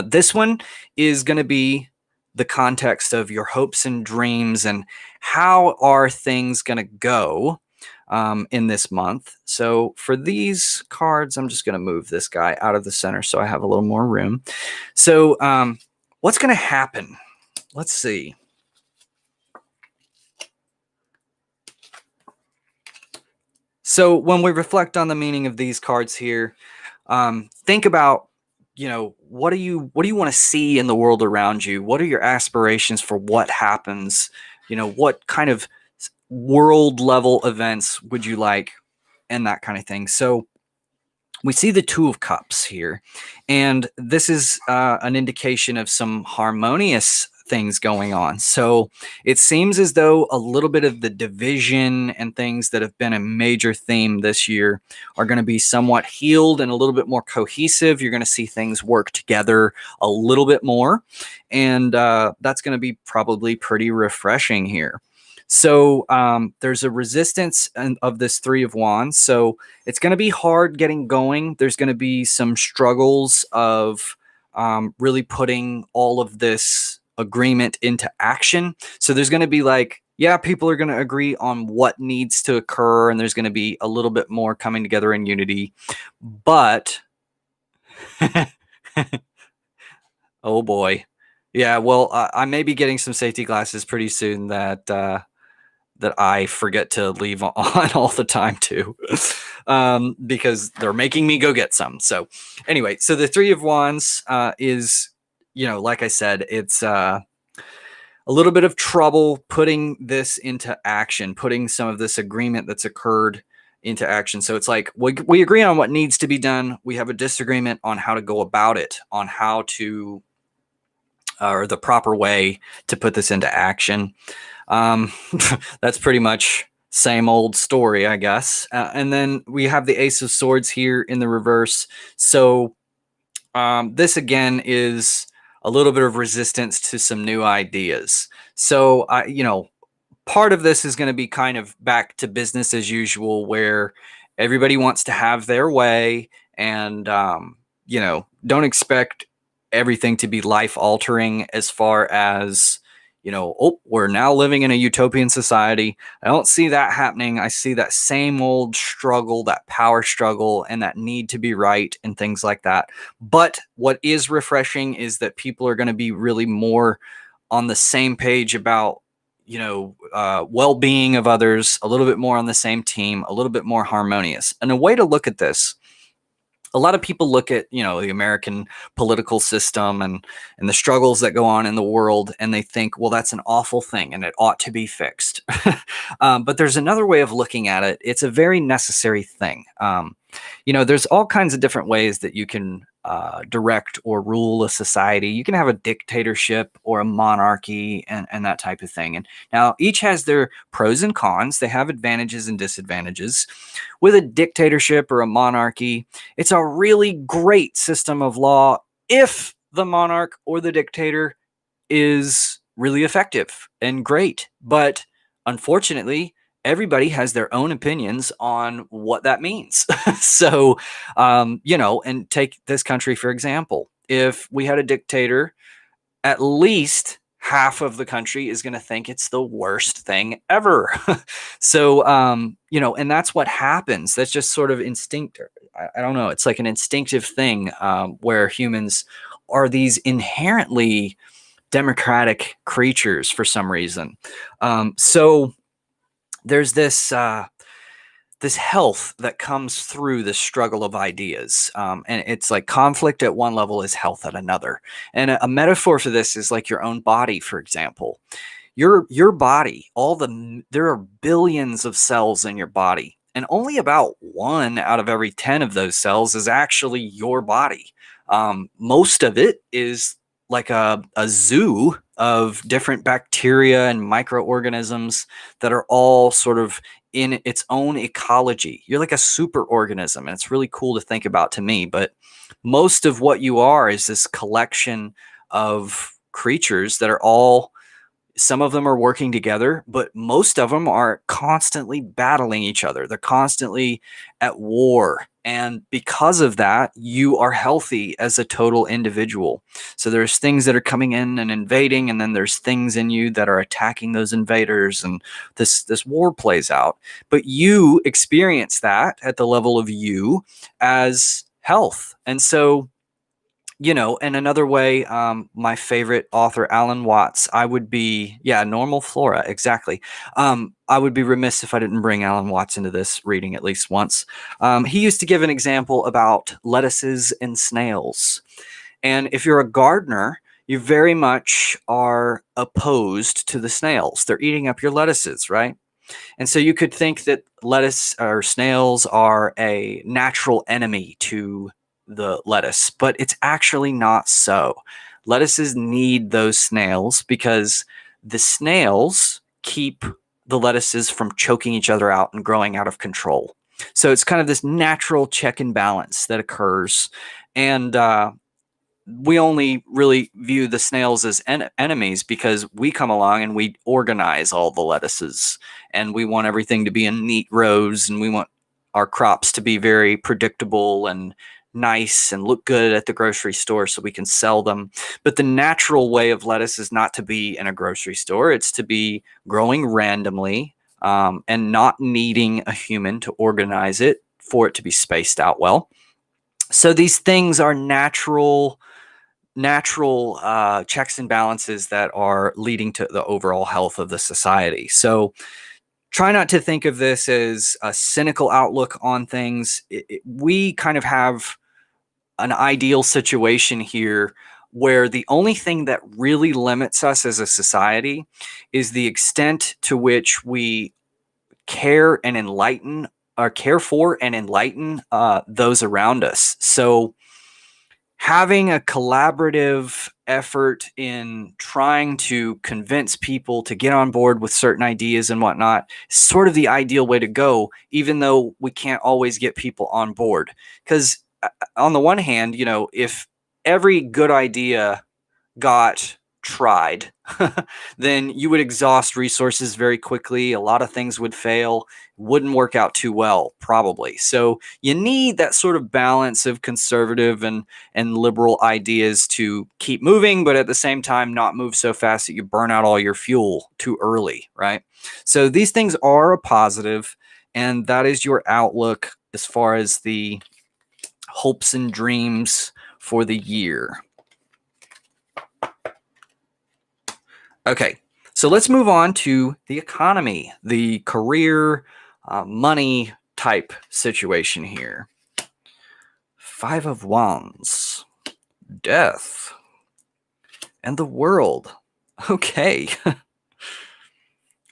This one is going to be the context of your hopes and dreams and how are things going to go in this month. So for these cards, I'm just going to move this guy out of the center so I have a little more room. So what's going to happen? Let's see. So when we reflect on the meaning of these cards here, think about, what do you want to see in the world around you? What are your aspirations for what happens? What kind of world level events would you like, and that kind of thing. So we see the Two of Cups here, and this is an indication of some harmonious things going on. So it seems as though a little bit of the division and things that have been a major theme this year are going to be somewhat healed and a little bit more cohesive. You're going to see things work together a little bit more, and that's going to be probably pretty refreshing here. So there's a resistance of this Three of Wands. So it's going to be hard getting going. There's going to be some struggles of really putting all of this agreement into action. So there's going to be people are going to agree on what needs to occur, and there's going to be a little bit more coming together in unity. But, oh boy. Yeah, well, I may be getting some safety glasses pretty soon that I forget to leave on all the time too, because they're making me go get some. So anyway, so the Three of Wands is, like I said, it's a little bit of trouble putting this into action, putting some of this agreement that's occurred into action. So it's like we agree on what needs to be done. We have a disagreement on how to go about it, on how to, or the proper way to put this into action. That's pretty much same old story, I guess. And then we have the Ace of Swords here in the reverse. So this again is a little bit of resistance to some new ideas. So, part of this is going to be kind of back to business as usual, where everybody wants to have their way and, don't expect everything to be life altering as far as, we're now living in a utopian society. I don't see that happening. I see that same old struggle, that power struggle, and that need to be right and things like that. But what is refreshing is that people are going to be really more on the same page about, well-being of others, a little bit more on the same team, a little bit more harmonious. And a way to look at this, a lot of people look at, the American political system and the struggles that go on in the world, and they think, well, that's an awful thing and it ought to be fixed. But there's another way of looking at it. It's a very necessary thing. There's all kinds of different ways that you can direct or rule a society. You can have a dictatorship or a monarchy and that type of thing. And now each has their pros and cons. They have advantages and disadvantages. With a dictatorship or a monarchy, it's a really great system of law if the monarch or the dictator is really effective and great. But unfortunately, everybody has their own opinions on what that means. So, and take this country, for example. If we had a dictator, at least half of the country is going to think it's the worst thing ever. So, and that's what happens. That's just sort of instinct. I don't know. It's like an instinctive thing where humans are these inherently democratic creatures for some reason. So there's this this health that comes through the struggle of ideas, and it's like conflict at one level is health at another. And a metaphor for this is like your own body, for example. Your body, there are billions of cells in your body, and only about 1 out of every 10 of those cells is actually your body. Most of it is like a zoo of different bacteria and microorganisms that are all sort of in its own ecology. You're like a super organism, and it's really cool to think about to me. But most of what you are is this collection of creatures that are all, some of them are working together, but most of them are constantly battling each other. They're constantly at war. And because of that, you are healthy as a total individual. So there's things that are coming in and invading, and then there's things in you that are attacking those invaders, and this war plays out. But you experience that at the level of you as health. And so, and another way, my favorite author, Alan Watts, I would be, yeah, normal flora, exactly. I would be remiss if I didn't bring Alan Watts into this reading at least once. He used to give an example about lettuces and snails. And if you're a gardener, you very much are opposed to the snails. They're eating up your lettuces, right? And so you could think that lettuce or snails are a natural enemy to the lettuce, but it's actually not so. Lettuces need those snails because the snails keep the lettuces from choking each other out and growing out of control. So it's kind of this natural check and balance that occurs. And we only really view the snails as enemies because we come along and we organize all the lettuces, and we want everything to be in neat rows, and we want our crops to be very predictable and nice and look good at the grocery store so we can sell them. But the natural way of lettuce is not to be in a grocery store. It's to be growing randomly, and not needing a human to organize it for it to be spaced out well. So these things are natural checks and balances that are leading to the overall health of the society. So try not to think of this as a cynical outlook on things. We kind of have an ideal situation here where the only thing that really limits us as a society is the extent to which we care and enlighten or care for and enlighten those around us. So having a collaborative effort in trying to convince people to get on board with certain ideas and whatnot is sort of the ideal way to go, even though we can't always get people on board. Because on the one hand, if every good idea got tried, then you would exhaust resources very quickly. A lot of things would fail, wouldn't work out too well, probably. So you need that sort of balance of conservative and liberal ideas to keep moving, but at the same time, not move so fast that you burn out all your fuel too early, right? So these things are a positive, and that is your outlook as far as the hopes and dreams for the year. Okay, so let's move on to the economy, the career, money type situation here. Five of Wands, death, and the world. Okay.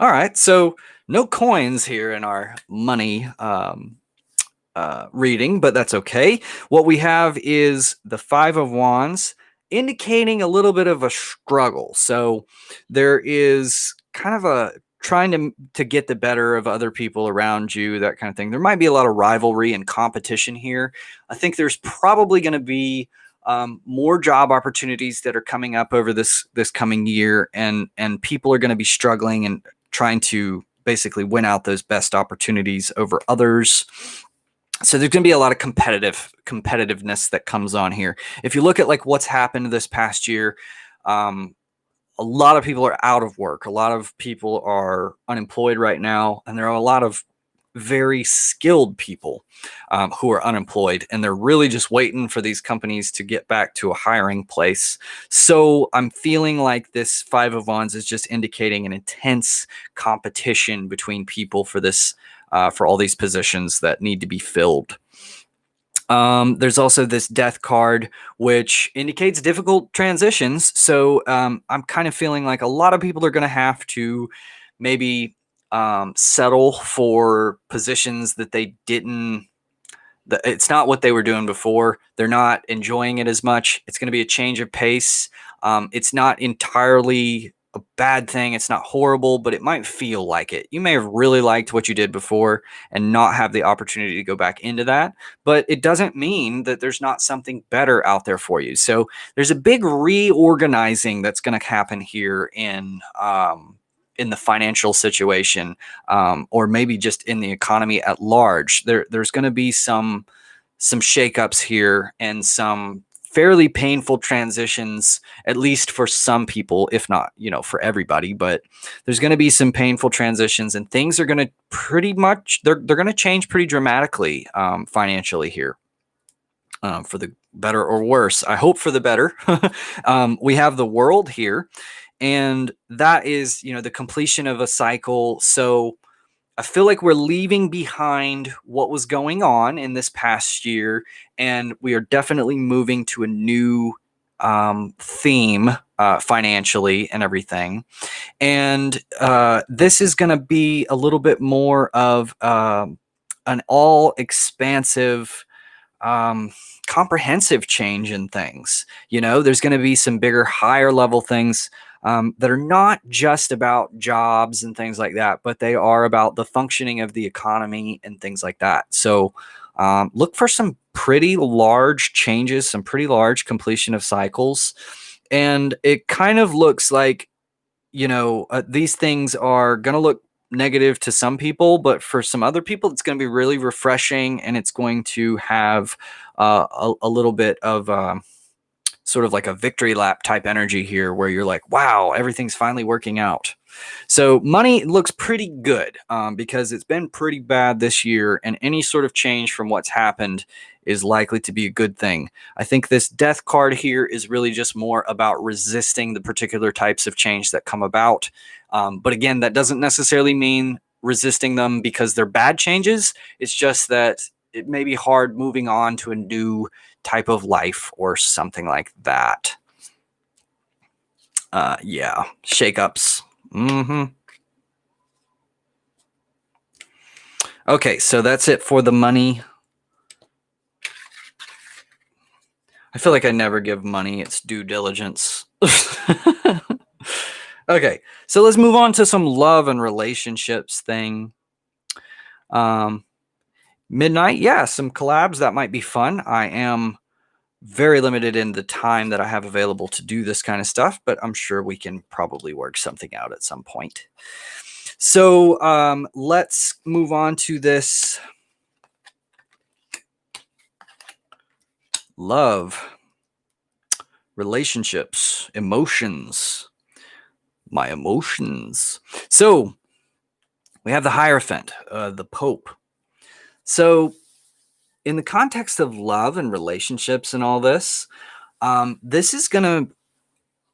All right, so no coins here in our money reading, but that's okay. What we have is the Five of Wands, indicating a little bit of a struggle. So there is kind of a trying to get the better of other people around you, that kind of thing. There might be a lot of rivalry and competition here. I think there's probably going to be more job opportunities that are coming up over this coming year, and people are going to be struggling and trying to basically win out those best opportunities over others. So there's going to be a lot of competitiveness that comes on here. If you look at like what's happened this past year, a lot of people are out of work. A lot of people are unemployed right now, and there are a lot of very skilled people who are unemployed, and they're really just waiting for these companies to get back to a hiring place. So I'm feeling like this Five of Wands is just indicating an intense competition between people for this, for all these positions that need to be filled. There's also this death card, which indicates difficult transitions. So I'm kind of feeling like a lot of people are going to have to maybe settle for positions that they didn't. It's not what they were doing before. They're not enjoying it as much. It's going to be a change of pace. It's not entirely a bad thing. It's not horrible, but it might feel like it. You may have really liked what you did before and not have the opportunity to go back into that, but it doesn't mean that there's not something better out there for you. So there's a big reorganizing that's going to happen here in the financial situation, or maybe just in the economy at large. There's going to be some shakeups here and some fairly painful transitions, at least for some people, if not, for everybody. But there's going to be some painful transitions, and things are going to pretty much they're going to change pretty dramatically, financially here, for the better or worse. I hope for the better. We have the world here, and that is, the completion of a cycle. So I feel like we're leaving behind what was going on in this past year, and we are definitely moving to a new theme, financially and everything. And this is going to be a little bit more of an all expansive, comprehensive change in things. There's going to be some bigger, higher level things, that are not just about jobs and things like that, but they are about the functioning of the economy and things like that. So look for some pretty large changes, some pretty large completion of cycles. And it kind of looks like, these things are going to look negative to some people, but for some other people, it's going to be really refreshing, and it's going to have a little bit of sort of like a victory lap type energy here, where you're like, wow, everything's finally working out. So money looks pretty good, because it's been pretty bad this year, and any sort of change from what's happened is likely to be a good thing. I think this death card here is really just more about resisting the particular types of change that come about. But again, that doesn't necessarily mean resisting them because they're bad changes. It's just that it may be hard moving on to a new type of life or something like that. Yeah, shakeups. Okay, so that's it for the money. I feel like I never give money its due diligence. Okay, so let's move on to some love and relationships thing. Midnight, yeah, some collabs that might be fun. I am very limited in the time that I have available to do this kind of stuff, but I'm sure we can probably work something out at some point. So let's move on to this love, relationships, emotions, my emotions. So we have the Hierophant, the Pope. So in the context of love and relationships and all this, this is going to,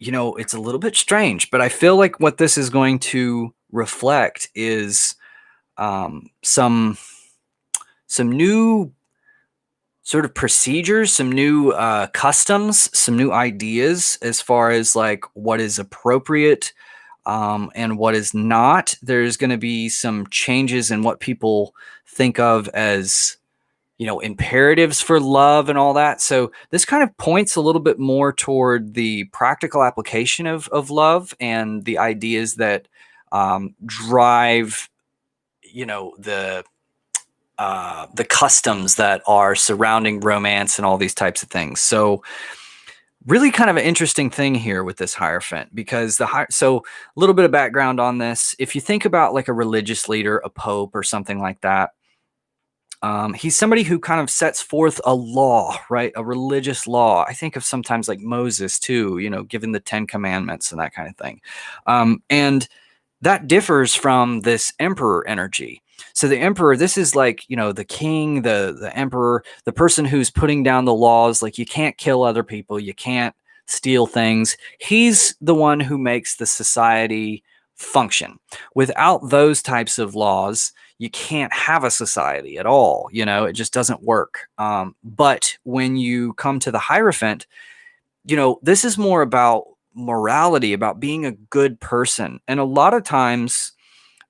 it's a little bit strange, but I feel like what this is going to reflect is some new sort of procedures, some new customs, some new ideas as far as like what is appropriate, and what is not. There's going to be some changes in what people think of as, imperatives for love and all that. So this kind of points a little bit more toward the practical application of love and the ideas that drive, the customs that are surrounding romance and all these types of things. So really kind of an interesting thing here with this Hierophant, because so a little bit of background on this. If you think about like a religious leader, a pope or something like that, he's somebody who kind of sets forth a law, right? A religious law. I think of sometimes like Moses too, given the 10 Commandments and that kind of thing. And that differs from this emperor energy. So the emperor, this is like, the king, the emperor, the person who's putting down the laws, like you can't kill other people, you can't steal things. He's the one who makes the society function. Without those types of laws, you can't have a society at all. It just doesn't work. But when you come to the Hierophant, this is more about morality, about being a good person. And a lot of times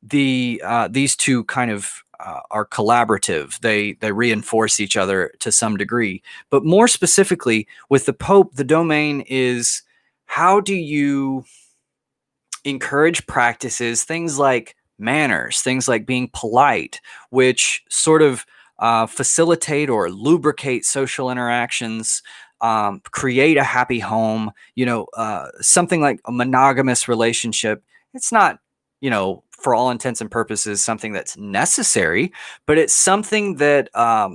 these two kind of are collaborative. They reinforce each other to some degree. But more specifically with the Pope, the domain is how do you encourage practices, things like manners, things like being polite, which sort of facilitate or lubricate social interactions, create a happy home, something like a monogamous relationship. It's not, for all intents and purposes, something that's necessary, but it's something that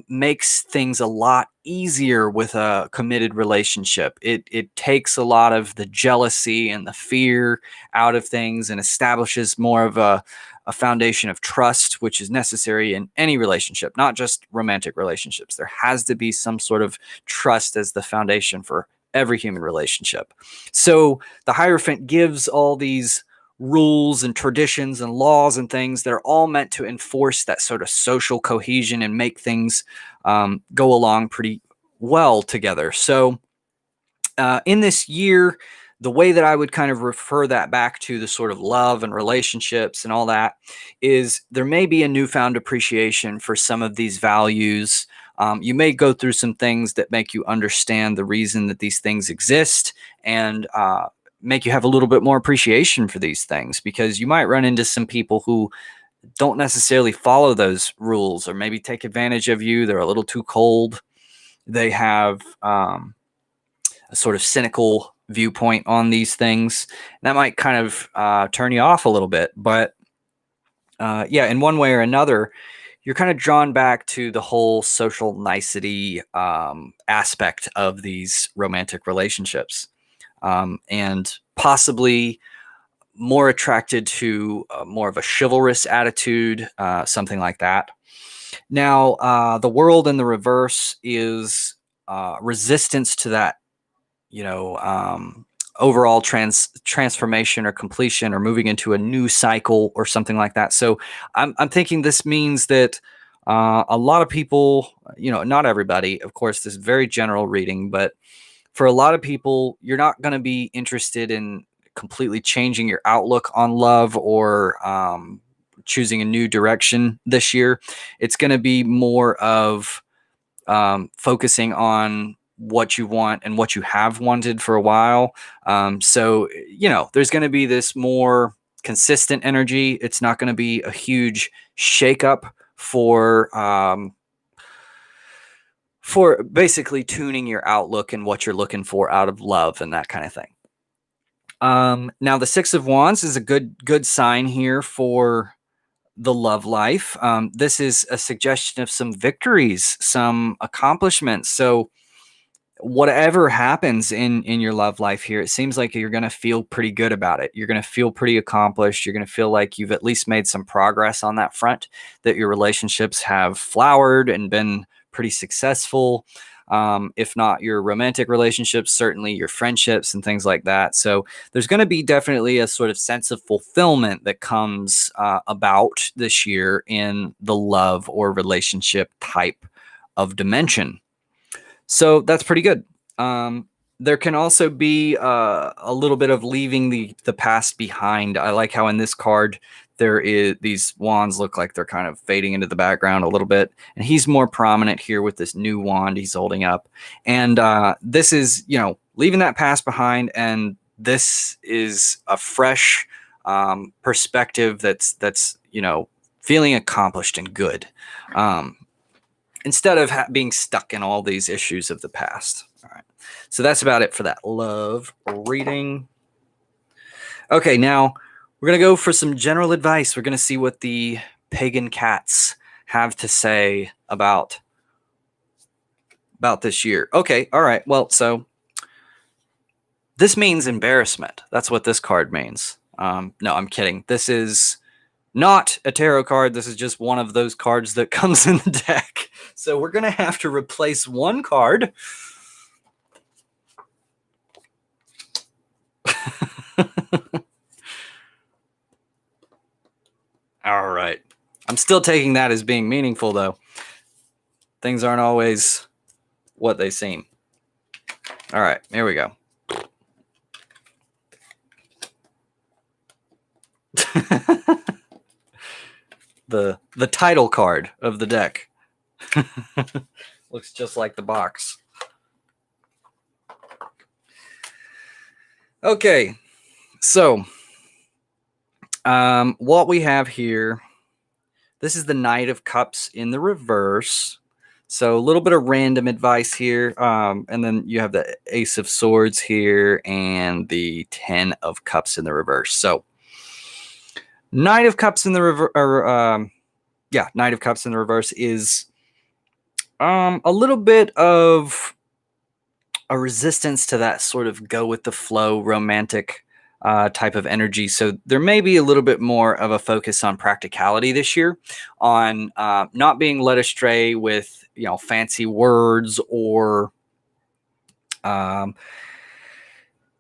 makes things a lot easier with a committed relationship. It takes a lot of the jealousy and the fear out of things and establishes more of a foundation of trust, which is necessary in any relationship, not just romantic relationships. There has to be some sort of trust as the foundation for every human relationship. So the Hierophant gives all these rules and traditions and laws and things that are all meant to enforce that sort of social cohesion and make things go along pretty well together. So in this year, the way that I would kind of refer that back to the sort of love and relationships and all that is there may be a newfound appreciation for some of these values. You may go through some things that make you understand the reason that these things exist and make you have a little bit more appreciation for these things, because you might run into some people who don't necessarily follow those rules or maybe take advantage of you. They're a little too cold. They have a sort of cynical viewpoint on these things. That might kind of turn you off a little bit. But yeah, in one way or another, you're kind of drawn back to the whole social nicety aspect of these romantic relationships, and possibly more attracted to more of a chivalrous attitude, something like that. Now, the world in the reverse is resistance to that, overall transformation or completion or moving into a new cycle or something like that. So I'm thinking this means that a lot of people, not everybody, of course, this is very general reading, but for a lot of people, you're not going to be interested in completely changing your outlook on love or choosing a new direction this year. It's going to be more of focusing on what you want and what you have wanted for a while. So, there's going to be this more consistent energy. It's not going to be a huge shakeup for basically tuning your outlook and what you're looking for out of love and that kind of thing. Now the Six of Wands is a good sign here for the love life. This is a suggestion of some victories, some accomplishments. So whatever happens in your love life here, it seems like you're going to feel pretty good about it. You're going to feel pretty accomplished. You're going to feel like you've at least made some progress on that front, that your relationships have flowered and been pretty successful. If not your romantic relationships, certainly your friendships and things like that. So there's going to be definitely a sort of sense of fulfillment that comes about this year in the love or relationship type of dimension. So that's pretty good. There can also be a little bit of leaving the past behind. I like how in this card these wands look like they're kind of fading into the background a little bit, and he's more prominent here with this new wand he's holding up. And this is, leaving that past behind, and this is a fresh perspective that's feeling accomplished and good. Instead of being stuck in all these issues of the past. All right. So that's about it for that love reading. Okay, now we're going to go for some general advice. We're going to see what the pagan cats have to say about this year. Okay, all right. Well, so this means embarrassment. That's what this card means. No, I'm kidding. This is not a tarot card. This is just one of those cards that comes in the deck. So we're going to have to replace one card. All right. I'm still taking that as being meaningful, though. Things aren't always what they seem. All right, here we go. The title card of the deck. Looks just like the box. Okay, so what we have here, this is the Knight of Cups in the reverse. So a little bit of random advice here. And then you have the Ace of Swords here and the 10 of Cups in the reverse. So Knight of Cups in the reverse, Knight of Cups in the reverse is a little bit of a resistance to that sort of go with the flow romantic type of energy. So there may be a little bit more of a focus on practicality this year, on not being led astray with fancy words or um,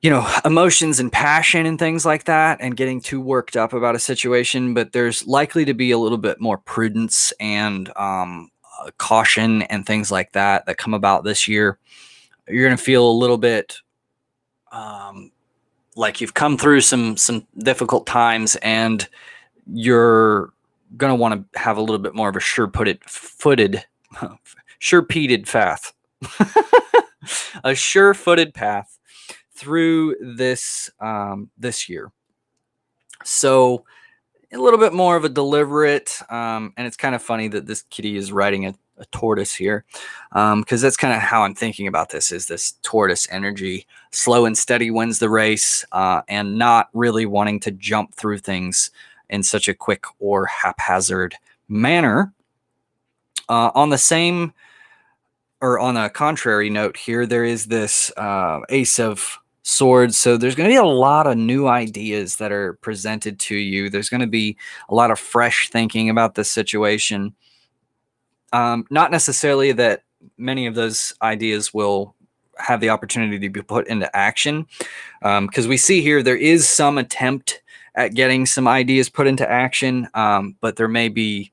emotions and passion and things like that, and getting too worked up about a situation. But there's likely to be a little bit more prudence and caution and things like that come about this year. You're going to feel a little bit like you've come through some difficult times, and you're going to want to have a little bit more of a sure-peated path, a sure-footed path through this this year. So a little bit more of a deliberate, and it's kind of funny that this kitty is riding a tortoise here, because that's kind of how I'm thinking about this, is this tortoise energy. Slow and steady wins the race, and not really wanting to jump through things in such a quick or haphazard manner. On the same, or on a contrary note here, there is this Ace of Swords. So there's going to be a lot of new ideas that are presented to you. There's going to be a lot of fresh thinking about this situation. Not necessarily that many of those ideas will have the opportunity to be put into action, because we see here there is some attempt at getting some ideas put into action, but there may be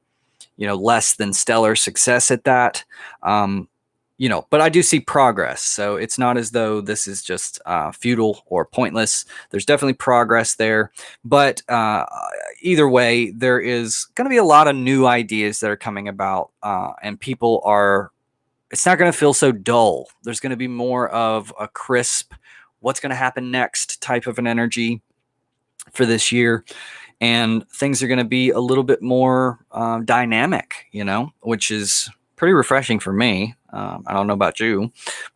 less than stellar success at that. But I do see progress. So it's not as though this is just futile or pointless. There's definitely progress there. But either way, there is going to be a lot of new ideas that are coming about, and people are, it's not going to feel so dull. There's going to be more of a crisp, what's going to happen next type of an energy for this year. And things are going to be a little bit more dynamic, which is pretty refreshing for me. I don't know about you,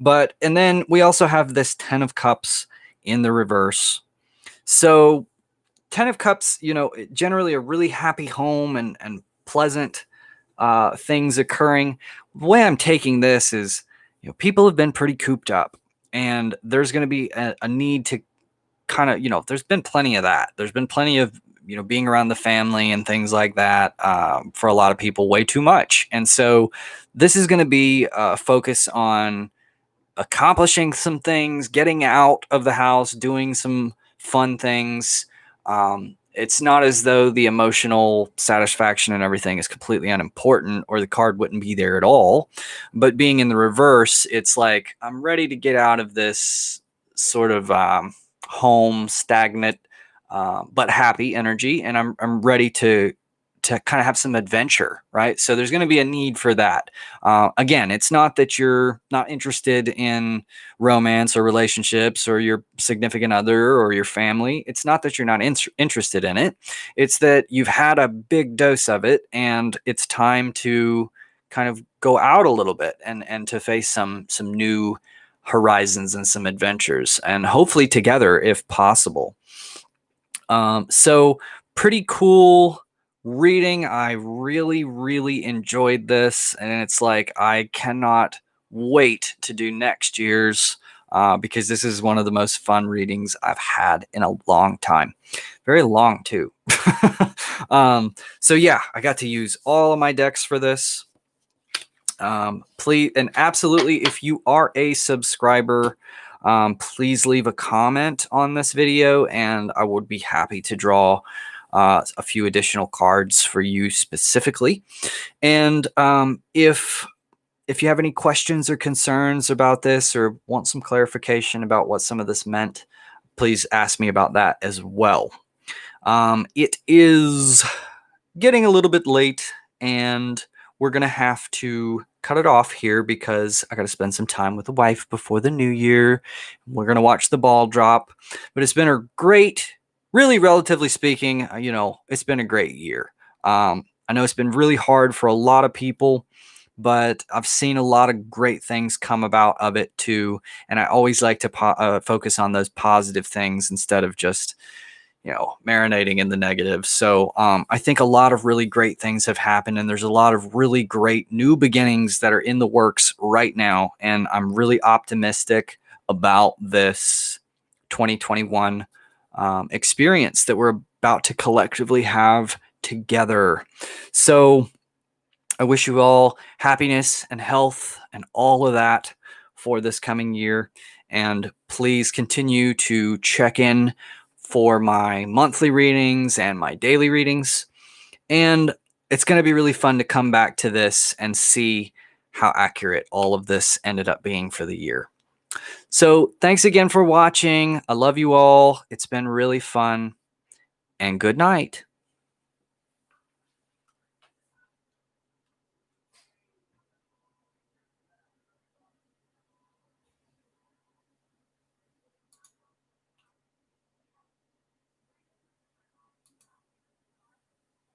and then we also have this 10 of Cups in the reverse. So 10 of Cups, generally a really happy home and pleasant things occurring. The way I'm taking this is, people have been pretty cooped up, and there's going to be a need to kind of, there's been plenty of that. There's been plenty of being around the family and things like that, for a lot of people, way too much. And so this is going to be a focus on accomplishing some things, getting out of the house, doing some fun things. It's not as though the emotional satisfaction and everything is completely unimportant, or the card wouldn't be there at all. But being in the reverse, it's like, I'm ready to get out of this sort of home, stagnant, but happy energy, and I'm ready to kind of have some adventure, right? So there's going to be a need for that. Again, it's not that you're not interested in romance or relationships or your significant other or your family. It's not that you're not interested in it. It's that you've had a big dose of it, and it's time to kind of go out a little bit and to face some new horizons and some adventures, and hopefully together if possible. So pretty cool reading. I really, really enjoyed this, and it's like, I cannot wait to do next year's, because this is one of the most fun readings I've had in a long time. Very long too. So yeah, I got to use all of my decks for this. Please, and absolutely, if you are a subscriber, please leave a comment on this video, and I would be happy to draw a few additional cards for you specifically. And if you have any questions or concerns about this, or want some clarification about what some of this meant, please ask me about that as well. It is getting a little bit late, and we're going to have to cut it off here because I got to spend some time with the wife before the new year. We're going to watch the ball drop. But it's been a great, really relatively speaking, it's been a great year. I know it's been really hard for a lot of people, but I've seen a lot of great things come about of it too. And I always like to focus on those positive things instead of just marinating in the negative. So I think a lot of really great things have happened, and there's a lot of really great new beginnings that are in the works right now. And I'm really optimistic about this 2021 experience that we're about to collectively have together. So I wish you all happiness and health and all of that for this coming year. And please continue to check in for my monthly readings and my daily readings. And it's going to be really fun to come back to this and see how accurate all of this ended up being for the year. So thanks again for watching. I love you all. It's been really fun, and good night.